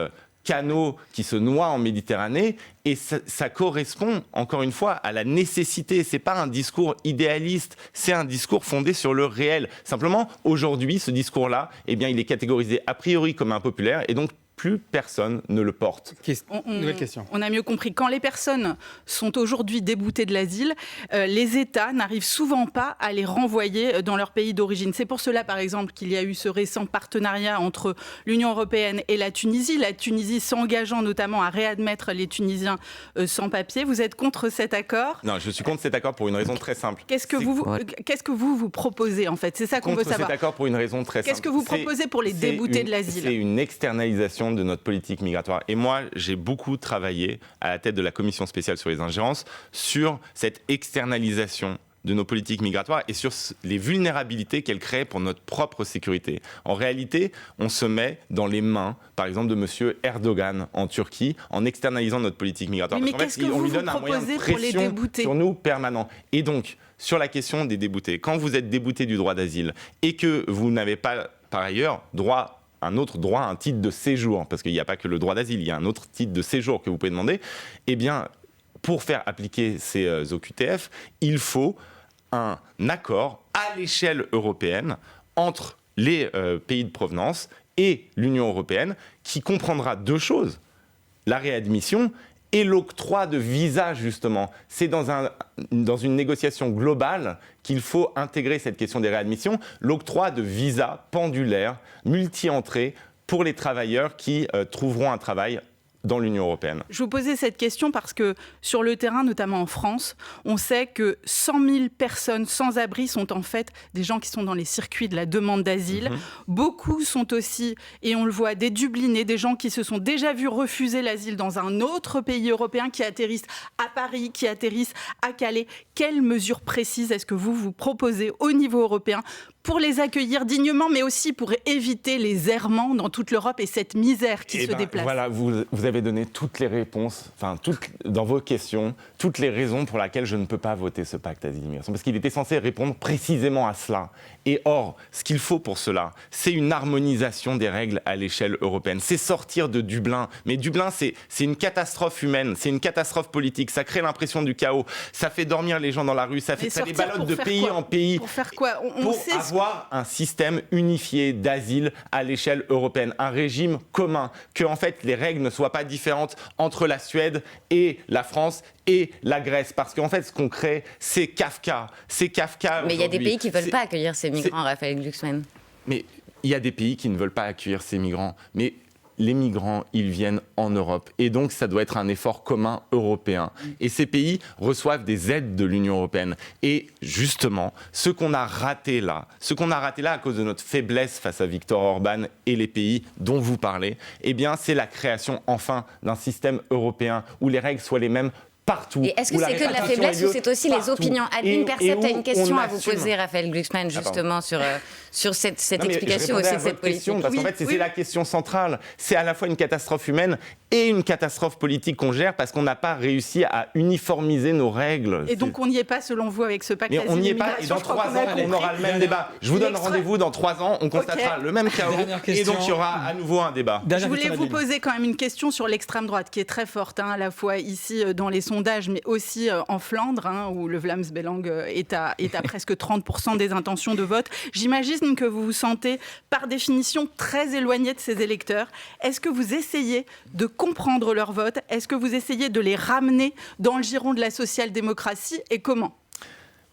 canaux qui se noient en Méditerranée, et ça correspond, encore une fois, à la nécessité. C'est pas un discours idéaliste, c'est un discours fondé sur le réel. Simplement, aujourd'hui, ce discours-là, eh bien, il est catégorisé a priori comme impopulaire, et donc plus personne ne le porte. Nouvelle question. On a mieux compris. Quand les personnes sont aujourd'hui déboutées de l'asile, les États n'arrivent souvent pas à les renvoyer dans leur pays d'origine. C'est pour cela, par exemple, qu'il y a eu ce récent partenariat entre l'Union européenne et la Tunisie. La Tunisie s'engageant notamment à réadmettre les Tunisiens sans papier. Vous êtes contre cet accord ? Non, je suis contre cet accord pour une raison très simple. Qu'est-ce que vous proposez, en fait ? C'est ça qu'on veut savoir. Contre cet accord pour une raison très simple. Qu'est-ce que vous proposez pour les déboutés de l'asile ? C'est une externalisation de notre politique migratoire. Et moi, j'ai beaucoup travaillé à la tête de la commission spéciale sur les ingérences sur cette externalisation de nos politiques migratoires et sur les vulnérabilités qu'elles créent pour notre propre sécurité. En réalité, on se met dans les mains, par exemple, de M. Erdogan en Turquie, en externalisant notre politique migratoire. Oui, mais qu'est-ce que vous proposez pour les déboutés ? Sur nous permanent. Et donc, sur la question des déboutés, quand vous êtes débouté du droit d'asile et que vous n'avez pas, par ailleurs, un autre droit, un titre de séjour, parce qu'il n'y a pas que le droit d'asile, il y a un autre titre de séjour que vous pouvez demander, eh bien, pour faire appliquer ces OQTF, il faut un accord à l'échelle européenne entre les pays de provenance et l'Union européenne qui comprendra deux choses, la réadmission et l'octroi de visas, justement. C'est dans une négociation globale qu'il faut intégrer cette question des réadmissions, l'octroi de visas pendulaires, multi-entrées, pour les travailleurs qui trouveront un travail dans l'Union européenne. Je vous posais cette question parce que sur le terrain, notamment en France, on sait que 100 000 personnes sans abri sont en fait des gens qui sont dans les circuits de la demande d'asile. Beaucoup sont aussi, et on le voit, des dublinés, des gens qui se sont déjà vus refuser l'asile dans un autre pays européen, qui atterrissent à Paris, qui atterrissent à Calais. Quelles mesures précises est-ce que vous proposez au niveau européen pour les accueillir dignement, mais aussi pour éviter les errements dans toute l'Europe et cette misère qui se déplace. Voilà, vous avez donné toutes les réponses, dans vos questions, toutes les raisons pour lesquelles je ne peux pas voter ce pacte asile-immigration, parce qu'il était censé répondre précisément à cela. Et or, ce qu'il faut pour cela, c'est une harmonisation des règles à l'échelle européenne. C'est sortir de Dublin. Mais Dublin, c'est une catastrophe humaine, c'est une catastrophe politique. Ça crée l'impression du chaos. Ça fait dormir les gens dans la rue. Ça les ballotte de pays en pays. Pour faire quoi? Pour avoir un système unifié d'asile à l'échelle européenne. Un régime commun. Que, en fait, les règles ne soient pas différentes entre la Suède et la France et la Grèce. Parce qu'en fait, ce qu'on crée, c'est Kafka. C'est Kafka. Mais il y a des pays qui ne veulent pas accueillir ces migrants, Raphaël Glucksmann. Mais il y a des pays qui ne veulent pas accueillir ces migrants. Mais les migrants, ils viennent en Europe. Et donc, ça doit être un effort commun européen. Et ces pays reçoivent des aides de l'Union européenne. Et justement, ce qu'on a raté là à cause de notre faiblesse face à Viktor Orban et les pays dont vous parlez, eh bien, c'est la création, enfin, d'un système européen où les règles soient les mêmes partout. Et est-ce que c'est que de la faiblesse ou c'est aussi les opinions? Adeline Percept a une question à vous poser, Raphaël Glucksmann, justement, sur cette explication aussi de cette politique. Parce qu'en fait, c'est la question centrale. C'est à la fois une catastrophe humaine et une catastrophe politique qu'on gère parce qu'on n'a pas réussi à uniformiser nos règles. Et donc on n'y est pas selon vous avec ce pacte asile immigration. Et dans 3 ans, on aura le même débat. Je vous donne rendez-vous dans 3 ans, on constatera le même chaos et donc il y aura à nouveau un débat. Je voulais vous poser quand même une question sur l'extrême droite qui est très forte, à la fois ici dans les sondages mais aussi en Flandre où le Vlaams Belang est à presque 30% des intentions de vote. J'imagine que vous vous sentez par définition très éloigné de ces électeurs. Est-ce que vous essayez de comprendre leur vote? Est-ce que vous essayez de les ramener dans le giron de la social-démocratie et comment?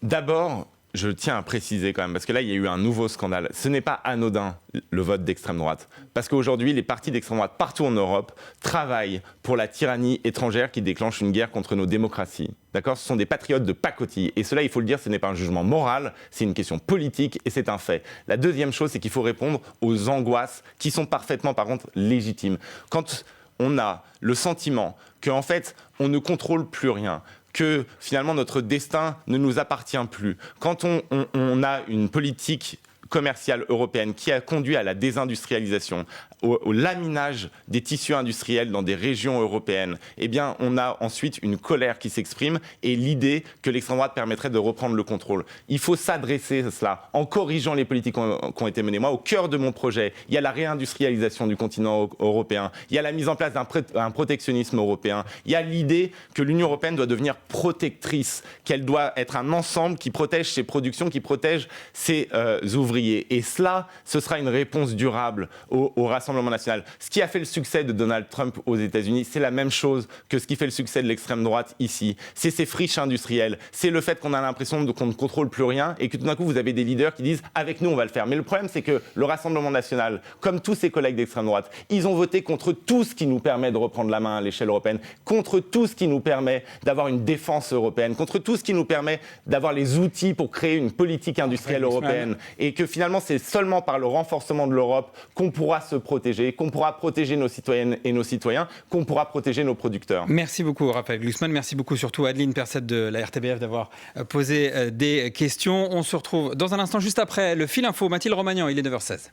D'abord, je tiens à préciser quand même, parce que là, il y a eu un nouveau scandale. Ce n'est pas anodin, le vote d'extrême droite. Parce qu'aujourd'hui, les partis d'extrême droite, partout en Europe, travaillent pour la tyrannie étrangère qui déclenche une guerre contre nos démocraties. D'accord ? Ce sont des patriotes de pacotille. Et cela, il faut le dire, ce n'est pas un jugement moral, c'est une question politique et c'est un fait. La deuxième chose, c'est qu'il faut répondre aux angoisses qui sont parfaitement, par contre, légitimes. Quand on a le sentiment qu'en fait, on ne contrôle plus rien, que finalement notre destin ne nous appartient plus. Quand on a une politique commerciale européenne qui a conduit à la désindustrialisation, au laminage des tissus industriels dans des régions européennes, eh bien, on a ensuite une colère qui s'exprime et l'idée que l'extrême droite permettrait de reprendre le contrôle. Il faut s'adresser à cela en corrigeant les politiques qui ont été menées. Moi, au cœur de mon projet, il y a la réindustrialisation du continent européen, il y a la mise en place d'un protectionnisme européen, il y a l'idée que l'Union européenne doit devenir protectrice, qu'elle doit être un ensemble qui protège ses productions, qui protège ses ouvriers. Et cela, ce sera une réponse durable au Rassemblement national. Ce qui a fait le succès de Donald Trump aux États-Unis, c'est la même chose que ce qui fait le succès de l'extrême droite ici. C'est ces friches industrielles. C'est le fait qu'on a l'impression qu'on ne contrôle plus rien et que tout d'un coup, vous avez des leaders qui disent « avec nous, on va le faire ». Mais le problème, c'est que le Rassemblement national, comme tous ses collègues d'extrême droite, ils ont voté contre tout ce qui nous permet de reprendre la main à l'échelle européenne, contre tout ce qui nous permet d'avoir une défense européenne, contre tout ce qui nous permet d'avoir les outils pour créer une politique industrielle européenne. Et que finalement, c'est seulement par le renforcement de l'Europe qu'on pourra se protéger, qu'on pourra protéger nos citoyennes et nos citoyens, qu'on pourra protéger nos producteurs. Merci beaucoup Raphaël Glucksmann, merci beaucoup surtout Adeline Percept de la RTBF d'avoir posé des questions. On se retrouve dans un instant juste après le fil info. Mathilde Romagnan, il est 9h16.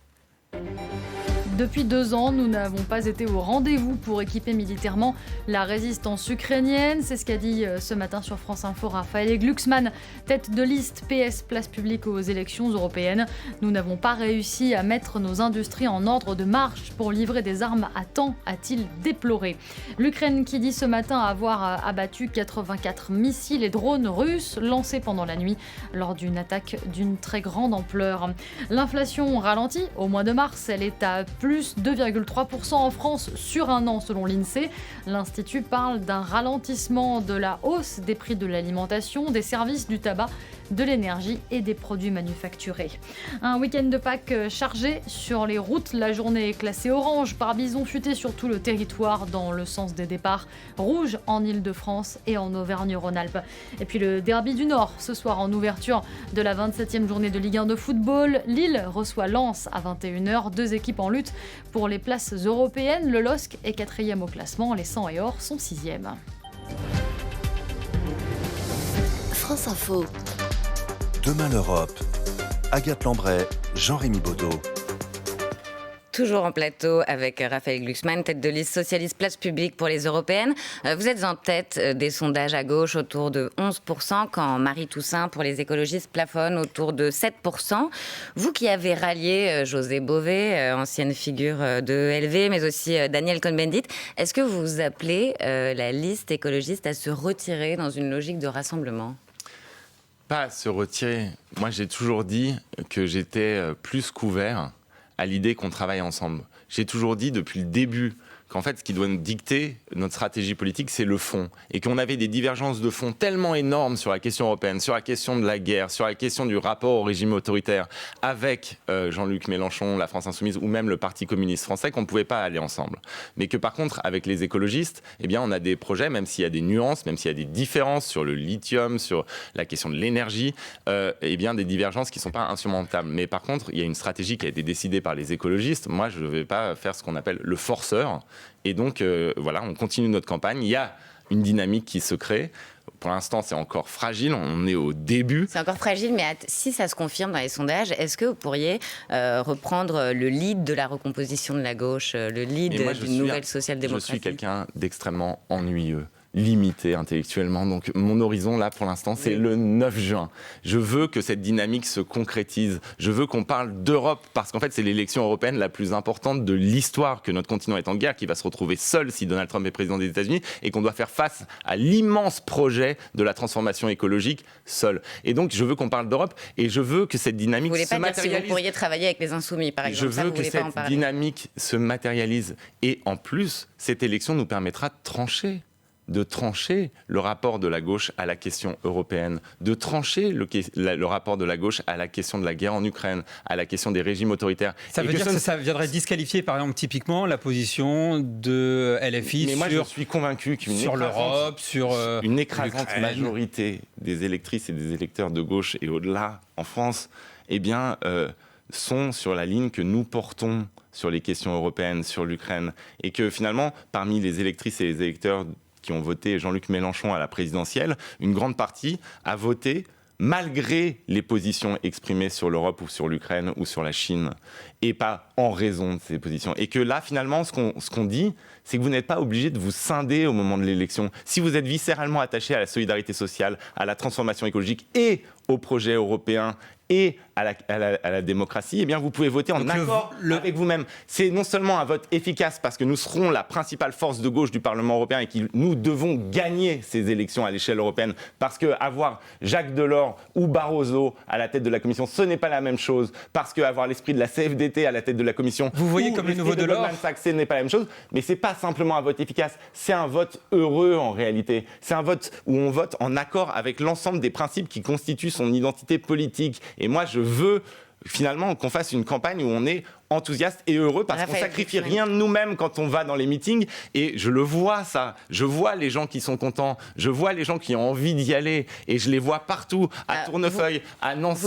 Depuis 2 ans, nous n'avons pas été au rendez-vous pour équiper militairement la résistance ukrainienne. C'est ce qu'a dit ce matin sur France Info Raphaël Glucksmann, tête de liste PS Place Publique aux élections européennes. Nous n'avons pas réussi à mettre nos industries en ordre de marche pour livrer des armes à temps, a-t-il déploré. L'Ukraine qui dit ce matin avoir abattu 84 missiles et drones russes lancés pendant la nuit lors d'une attaque d'une très grande ampleur. L'inflation ralentit au mois de mars, elle est à plus 2,3% en France sur un an selon l'INSEE. L'Institut parle d'un ralentissement de la hausse des prix de l'alimentation, des services, du tabac, de l'énergie et des produits manufacturés. Un week-end de Pâques chargé sur les routes. La journée est classée orange par bison futé sur tout le territoire dans le sens des départs, rouge en Ile-de-France et en Auvergne-Rhône-Alpes. Et puis le derby du Nord, ce soir en ouverture de la 27e journée de Ligue 1 de football. Lille reçoit Lens à 21h, 2 équipes en lutte pour les places européennes. Le LOSC est 4e au classement, les 100 et or sont 6e. France Info. Demain l'Europe, Agathe Lambray, Jean-Rémy Baudot. Toujours en plateau avec Raphaël Glucksmann, tête de liste socialiste Place Publique pour les européennes. Vous êtes en tête des sondages à gauche autour de 11%, quand Marie Toussaint pour les écologistes plafonne autour de 7%. Vous qui avez rallié José Bové, ancienne figure de LV, mais aussi Daniel Cohn-Bendit, est-ce que vous appelez la liste écologiste à se retirer dans une logique de rassemblement ? Pas à se retirer. Moi, j'ai toujours dit que j'étais plus couvert à l'idée qu'on travaille ensemble. J'ai toujours dit depuis le début qu'en fait, ce qui doit nous dicter notre stratégie politique, c'est le fond. Et qu'on avait des divergences de fond tellement énormes sur la question européenne, sur la question de la guerre, sur la question du rapport au régime autoritaire, avec Jean-Luc Mélenchon, la France Insoumise, ou même le Parti communiste français, qu'on ne pouvait pas aller ensemble. Mais que par contre, avec les écologistes, eh bien, on a des projets, même s'il y a des nuances, même s'il y a des différences sur le lithium, sur la question de l'énergie, eh bien, des divergences qui ne sont pas insurmontables. Mais par contre, il y a une stratégie qui a été décidée par les écologistes. Moi, je ne vais pas faire ce qu'on appelle le forceur. Et donc, voilà, on continue notre campagne. Il y a une dynamique qui se crée. Pour l'instant, c'est encore fragile. On est au début. C'est encore fragile, mais si ça se confirme dans les sondages, est-ce que vous pourriez reprendre le lead de la recomposition de la gauche, le lead d'une nouvelle social-démocratie ? Je suis quelqu'un d'extrêmement ennuyeux, limité intellectuellement. Donc mon horizon, là, pour l'instant, c'est le 9 juin. Je veux que cette dynamique se concrétise. Je veux qu'on parle d'Europe, parce qu'en fait, c'est l'élection européenne la plus importante de l'histoire, que notre continent est en guerre, qui va se retrouver seul si Donald Trump est président des États-Unis, et qu'on doit faire face à l'immense projet de la transformation écologique seul. Et donc, je veux qu'on parle d'Europe, et je veux que cette dynamique se matérialise. Vous voulez pas dire si vous pourriez travailler avec les Insoumis, par exemple. Je veux que cette dynamique se matérialise. Et en plus, cette élection nous permettra de trancher le rapport de la gauche à la question européenne, de trancher le rapport de la gauche à la question de la guerre en Ukraine, à la question des régimes autoritaires. Ça veut dire que ça viendrait disqualifier, par exemple, typiquement, la position de LFI mais moi, je suis convaincu sur l'Europe, sur une écrasante majorité des électrices et des électeurs de gauche et au-delà, en France, eh bien, sont sur la ligne que nous portons sur les questions européennes, sur l'Ukraine, et que finalement, parmi les électrices et les électeurs qui ont voté Jean-Luc Mélenchon à la présidentielle, une grande partie a voté malgré les positions exprimées sur l'Europe ou sur l'Ukraine ou sur la Chine, et pas en raison de ces positions. Et que là, finalement, ce qu'on dit, c'est que vous n'êtes pas obligé de vous scinder au moment de l'élection. Si vous êtes viscéralement attaché à la solidarité sociale, à la transformation écologique et au projet européen et à la démocratie, eh bien vous pouvez voter en accord avec vous-même. C'est non seulement un vote efficace parce que nous serons la principale force de gauche du Parlement européen et que nous devons gagner ces élections à l'échelle européenne, parce qu'avoir Jacques Delors ou Barroso à la tête de la Commission, ce n'est pas la même chose, parce qu'avoir l'esprit de la CFDT à la tête de la Commission, vous voyez comme le nouveau Delors, Goldman Sachs, ce n'est pas la même chose, mais c'est pas simplement un vote efficace, c'est un vote heureux en réalité. C'est un vote où on vote en accord avec l'ensemble des principes qui constituent son identité politique. Et moi, je veux finalement qu'on fasse une campagne où on est enthousiaste et heureux, parce qu'on ne sacrifie rien de nous-mêmes quand on va dans les meetings. Et je le vois, ça. Je vois les gens qui sont contents. Je vois les gens qui ont envie d'y aller. Et je les vois partout, à Tournefeuille, à Nancy.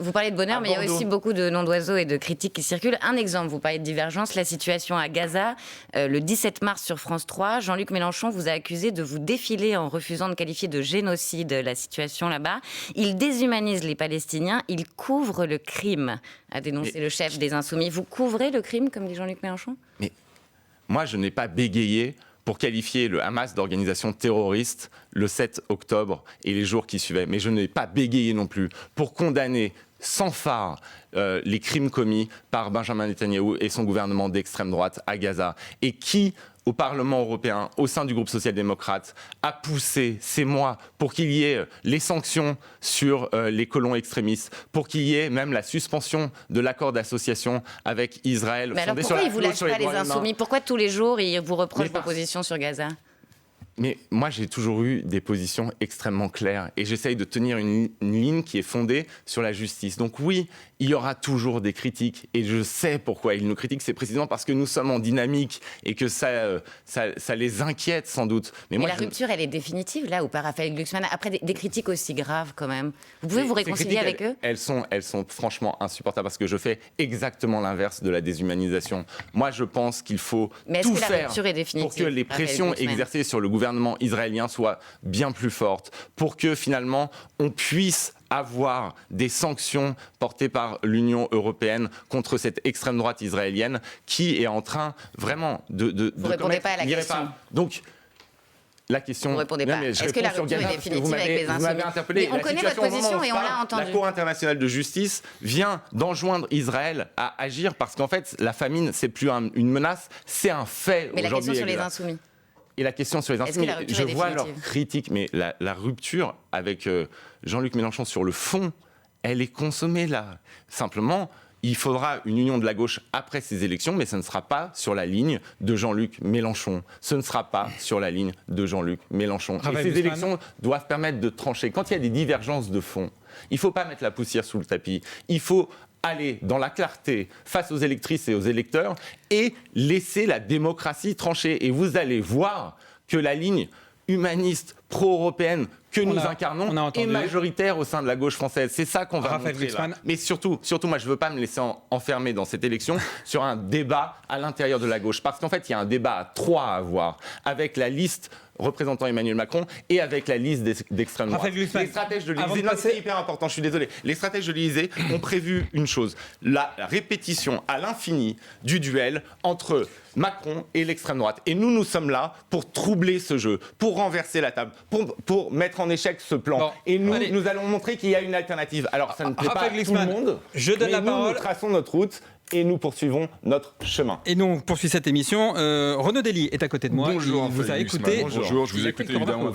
Vous parlez de bonheur, mais il y a aussi beaucoup de noms d'oiseaux et de critiques qui circulent. Un exemple, vous parlez de divergence, la situation à Gaza. Le 17 mars sur France 3, Jean-Luc Mélenchon vous a accusé de vous défiler en refusant de qualifier de génocide la situation là-bas. Il déshumanise les Palestiniens, il couvre le crime, a dénoncé le chef des Insoumis. Vous couvrez le crime, comme dit Jean-Luc Mélenchon ? Mais moi, je n'ai pas bégayé pour qualifier le Hamas d'organisation terroriste le 7 octobre et les jours qui suivaient. Mais je n'ai pas bégayé non plus pour condamner sans phare les crimes commis par Benjamin Netanyahou et son gouvernement d'extrême droite à Gaza. Et qui, au Parlement européen, au sein du groupe social-démocrate, a poussé ces mois pour qu'il y ait les sanctions sur les colons extrémistes, pour qu'il y ait même la suspension de l'accord d'association avec Israël. Mais alors pourquoi ils ne vous lâchent pas, les Insoumis ? Pourquoi tous les jours ils vous reprochent vos positions sur Gaza ? Mais moi, j'ai toujours eu des positions extrêmement claires et j'essaye de tenir une ligne qui est fondée sur la justice. Donc oui, il y aura toujours des critiques et je sais pourquoi ils nous critiquent. C'est précisément parce que nous sommes en dynamique et que ça les inquiète sans doute. Mais la rupture, elle est définitive là, ou pas, Raphaël Glucksmann ? Après des critiques aussi graves quand même. Vous pouvez vous réconcilier avec eux ? Elles sont franchement insupportables parce que je fais exactement l'inverse de la déshumanisation. Moi, je pense qu'il faut tout faire pour que les pressions exercées sur le gouvernement gouvernement israélien soit bien plus forte, pour que finalement on puisse avoir des sanctions portées par l'Union européenne contre cette extrême droite israélienne qui est en train vraiment de Vous ne répondez pas à la question. Donc, la question. Vous ne répondez pas. Est-ce que la rupture est définitive avec les Insoumis? Mais on connaît votre position et on l'a entendu. La Cour internationale de justice vient d'enjoindre Israël à agir parce qu'en fait, la famine, c'est plus une menace, c'est un fait. Mais la question sur les Insoumis. Et la question sur les Insoumis, je vois leur critique, mais la rupture avec Jean-Luc Mélenchon sur le fond, elle est consommée là. Simplement, il faudra une union de la gauche après ces élections, mais ce ne sera pas sur la ligne de Jean-Luc Mélenchon. Ce ne sera pas sur la ligne de Jean-Luc Mélenchon. Et ces élections doivent permettre de trancher. Quand il y a des divergences de fond, il ne faut pas mettre la poussière sous le tapis. Il faut aller dans la clarté face aux électrices et aux électeurs et laisser la démocratie trancher. Et vous allez voir que la ligne humaniste, pro-européenne que nous incarnons est majoritaire au sein de la gauche française. C'est ça qu'on va montrer là. Mais surtout, moi, je ne veux pas me laisser enfermer dans cette élection sur un débat à l'intérieur de la gauche. Parce qu'en fait, il y a un débat à 3 à avoir avec la liste représentant Emmanuel Macron et avec la liste d'extrême droite. Les stratèges de l'Élysée, c'est hyper important, je suis désolé. Les stratèges de l'Élysée ont prévu une chose, la répétition à l'infini du duel entre Macron et l'extrême droite. Et nous sommes là pour troubler ce jeu, pour renverser la table, pour mettre en échec ce plan. Bon, et nous allons montrer qu'il y a une alternative. Alors ça ne plaît pas à tout le monde, je donne la parole. Nous traçons notre route. Et nous poursuivons notre chemin. Et nous, on poursuit cette émission. Renaud Dely est à côté de moi. Bonjour, vous a écouté. Bonjour, je vous ai écouté évidemment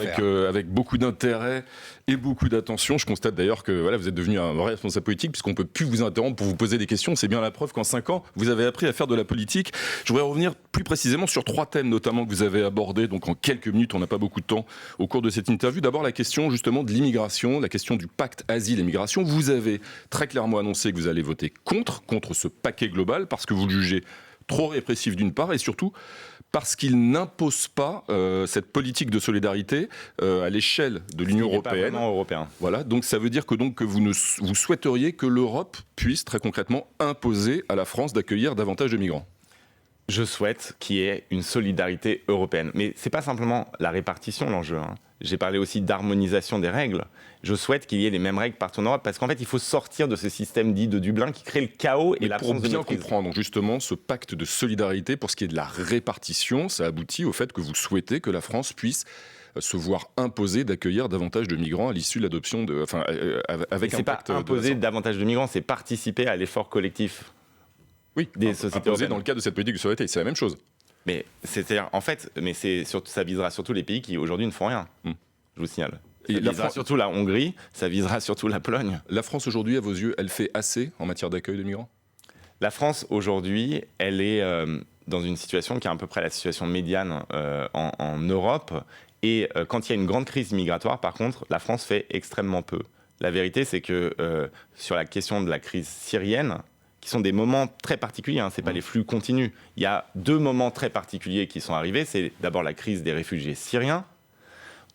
avec beaucoup d'intérêt et beaucoup d'attention. Je constate d'ailleurs que voilà, vous êtes devenu un vrai responsable politique puisqu'on ne peut plus vous interrompre pour vous poser des questions. C'est bien la preuve qu'en 5 ans, vous avez appris à faire de la politique. Je voudrais revenir plus précisément sur 3 thèmes notamment que vous avez abordés. Donc en quelques minutes, on n'a pas beaucoup de temps au cours de cette interview. D'abord la question justement de l'immigration, la question du pacte asile et migration. Vous avez très clairement annoncé que vous allez voter contre ce paquet global parce que vous le jugez trop répressif d'une part et surtout parce qu'il n'impose pas cette politique de solidarité à l'échelle de l'Union européenne. Voilà, donc ça veut dire que vous souhaiteriez que l'Europe puisse très concrètement imposer à la France d'accueillir davantage de migrants. Je souhaite qu'il y ait une solidarité européenne. Mais ce n'est pas simplement la répartition l'enjeu. J'ai parlé aussi d'harmonisation des règles. Je souhaite qu'il y ait les mêmes règles partout en Europe parce qu'en fait, il faut sortir de ce système dit de Dublin qui crée le chaos et l'absence de maîtrise. Pour bien comprendre justement ce pacte de solidarité, pour ce qui est de la répartition, ça aboutit au fait que vous souhaitez que la France puisse se voir imposer d'accueillir davantage de migrants à l'issue de l'adoption avec un pacte. C'est pas imposer davantage de migrants, c'est participer à l'effort collectif. Oui, des sociétés européennes. Dans le cadre de cette politique de solidarité, c'est la même chose. Mais ça visera surtout les pays qui aujourd'hui ne font rien. Je vous signale. Ça visera surtout la Hongrie, ça visera surtout la Pologne. La France aujourd'hui, à vos yeux, elle fait assez en matière d'accueil de migrants ? La France aujourd'hui, elle est dans une situation qui est à peu près la situation médiane en Europe. Et quand il y a une grande crise migratoire, par contre, la France fait extrêmement peu. La vérité, c'est que sur la question de la crise syrienne, qui sont des moments très particuliers, c'est pas les flux continus. Il y a 2 moments très particuliers qui sont arrivés. C'est d'abord la crise des réfugiés syriens,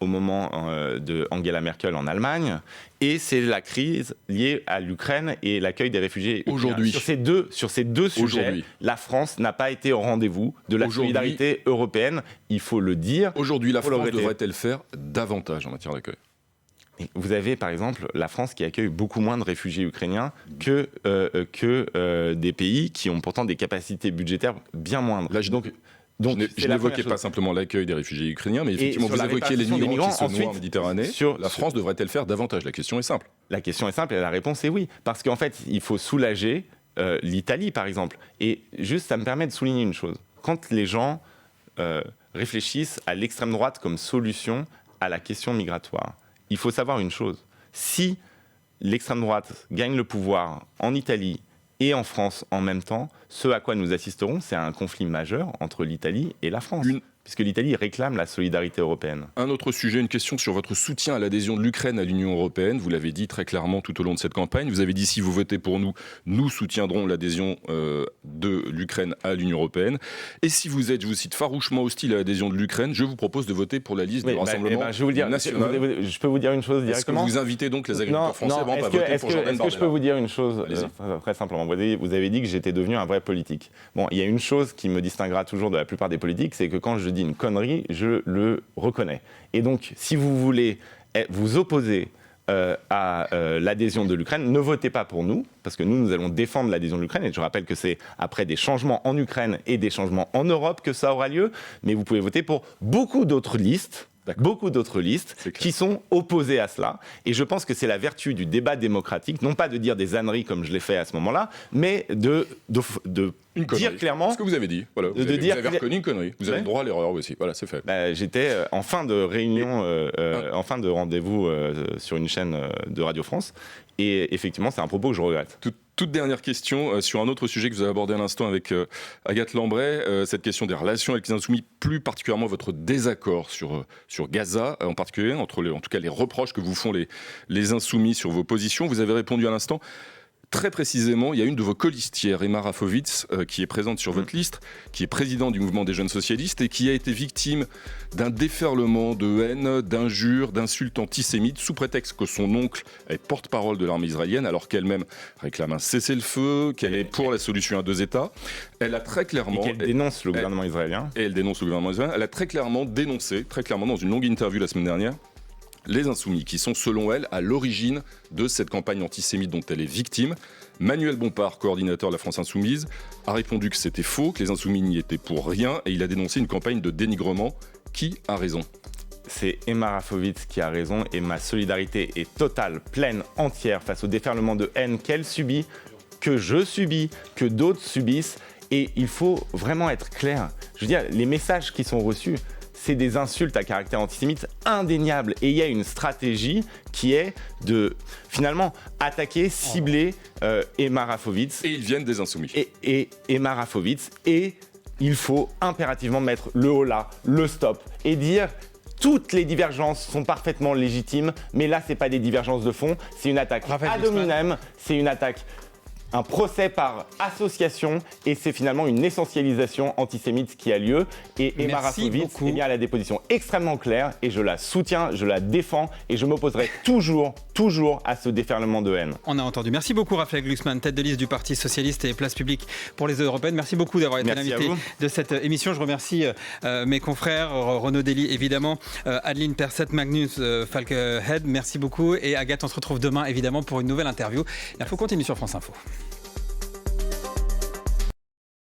au moment de Angela Merkel en Allemagne, et c'est la crise liée à l'Ukraine et l'accueil des réfugiés aujourd'hui. Sur ces deux sujets, la France n'a pas été au rendez-vous de la solidarité européenne, il faut le dire. Aujourd'hui, la France devrait-elle faire davantage en matière d'accueil ? Vous avez par exemple la France qui accueille beaucoup moins de réfugiés ukrainiens que des pays qui ont pourtant des capacités budgétaires bien moindres. Là, donc je n'évoquais pas simplement l'accueil des réfugiés ukrainiens, mais effectivement vous évoquiez les migrants qui se noient en Méditerranée. La France devrait-elle faire davantage ? La question est simple. La question est simple et la réponse est oui. Parce qu'en fait, il faut soulager l'Italie par exemple. Et juste, ça me permet de souligner une chose. Quand les gens réfléchissent à l'extrême droite comme solution à la question migratoire, il faut savoir une chose, si l'extrême droite gagne le pouvoir en Italie et en France en même temps, ce à quoi nous assisterons, c'est un conflit majeur entre l'Italie et la France. Puisque l'Italie réclame la solidarité européenne. Un autre sujet, une question sur votre soutien à l'adhésion de l'Ukraine à l'Union européenne. Vous l'avez dit très clairement tout au long de cette campagne. Vous avez dit si vous votez pour nous, nous soutiendrons l'adhésion de l'Ukraine à l'Union européenne. Et si vous êtes, je vous cite, farouchement hostile à l'adhésion de l'Ukraine, je vous propose de voter pour la liste du Rassemblement national. Je peux vous dire une chose directement. Est-ce que vous invitez donc les agriculteurs français à voter pour Jordan Bardella ? Est-ce que je peux vous dire une chose très simplement ? Vous avez dit que j'étais devenu un vrai politique. Bon, il y a une chose qui me distinguera toujours de la plupart des politiques, c'est que quand je dis une connerie, je le reconnais. Et donc, si vous voulez vous opposer à l'adhésion de l'Ukraine, ne votez pas pour nous, parce que nous allons défendre l'adhésion de l'Ukraine. Et je rappelle que c'est après des changements en Ukraine et des changements en Europe que ça aura lieu. Mais vous pouvez voter pour beaucoup d'autres listes. Qui sont opposées à cela. Et je pense que c'est la vertu du débat démocratique, non pas de dire des âneries comme je l'ai fait à ce moment-là, mais de dire clairement... Ce que vous avez dit. Voilà, vous avez reconnu une connerie. Vous avez le droit à l'erreur aussi. Voilà, c'est fait. J'étais en fin de réunion, en fin de rendez-vous sur une chaîne de Radio France. Et effectivement, c'est un propos que je regrette. Toute dernière question sur un autre sujet que vous avez abordé à l'instant avec Agathe Lambray, cette question des relations avec les Insoumis, plus particulièrement votre désaccord sur Gaza, en particulier, en tout cas les reproches que vous font les Insoumis sur vos positions. Vous avez répondu à l'instant. Très précisément, il y a une de vos colistières, Emma Rafovitz, qui est présente sur votre liste, qui est présidente du mouvement des jeunes socialistes et qui a été victime d'un déferlement de haine, d'injures, d'insultes antisémites sous prétexte que son oncle est porte-parole de l'armée israélienne alors qu'elle-même réclame un cessez-le-feu, qu'elle est pour la solution à 2 États. Elle a très clairement... Et qu'elle dénonce le gouvernement israélien. Et elle dénonce le gouvernement israélien. Elle a très clairement dénoncé, très clairement dans une longue interview la semaine dernière, les Insoumis, qui sont selon elle à l'origine de cette campagne antisémite dont elle est victime. Manuel Bompard, coordinateur de la France Insoumise, a répondu que c'était faux, que les Insoumis n'y étaient pour rien, et il a dénoncé une campagne de dénigrement. Qui a raison ? C'est Emma Rafovitz qui a raison, et ma solidarité est totale, pleine, entière face au déferlement de haine qu'elle subit, que je subis, que d'autres subissent, et il faut vraiment être clair. Je veux dire, les messages qui sont reçus, c'est des insultes à caractère antisémite indéniables. Et il y a une stratégie qui est de, finalement, attaquer, cibler Emma Rafovitz. Et ils viennent des Insoumis. Et Emma Rafovitz. Et il faut impérativement mettre le holà, le stop, et dire... Toutes les divergences sont parfaitement légitimes, mais là, c'est pas des divergences de fond, c'est une attaque ad hominem, c'est une attaque... un procès par association, et c'est finalement une essentialisation antisémite qui a lieu. Et Emma Rafovitz, elle a des positions extrêmement claires, et je la soutiens, je la défends, et je m'opposerai toujours à ce déferlement de haine. On a entendu. Merci beaucoup Raphaël Glucksmann, tête de liste du Parti Socialiste et Place Publique pour les européennes. Merci beaucoup d'avoir été l'invité de cette émission. Je remercie mes confrères, Renaud Dely évidemment, Adeline Perset, Magnus Falkehed, merci beaucoup. Et Agathe, on se retrouve demain évidemment pour une nouvelle interview. L'info continue sur France Info.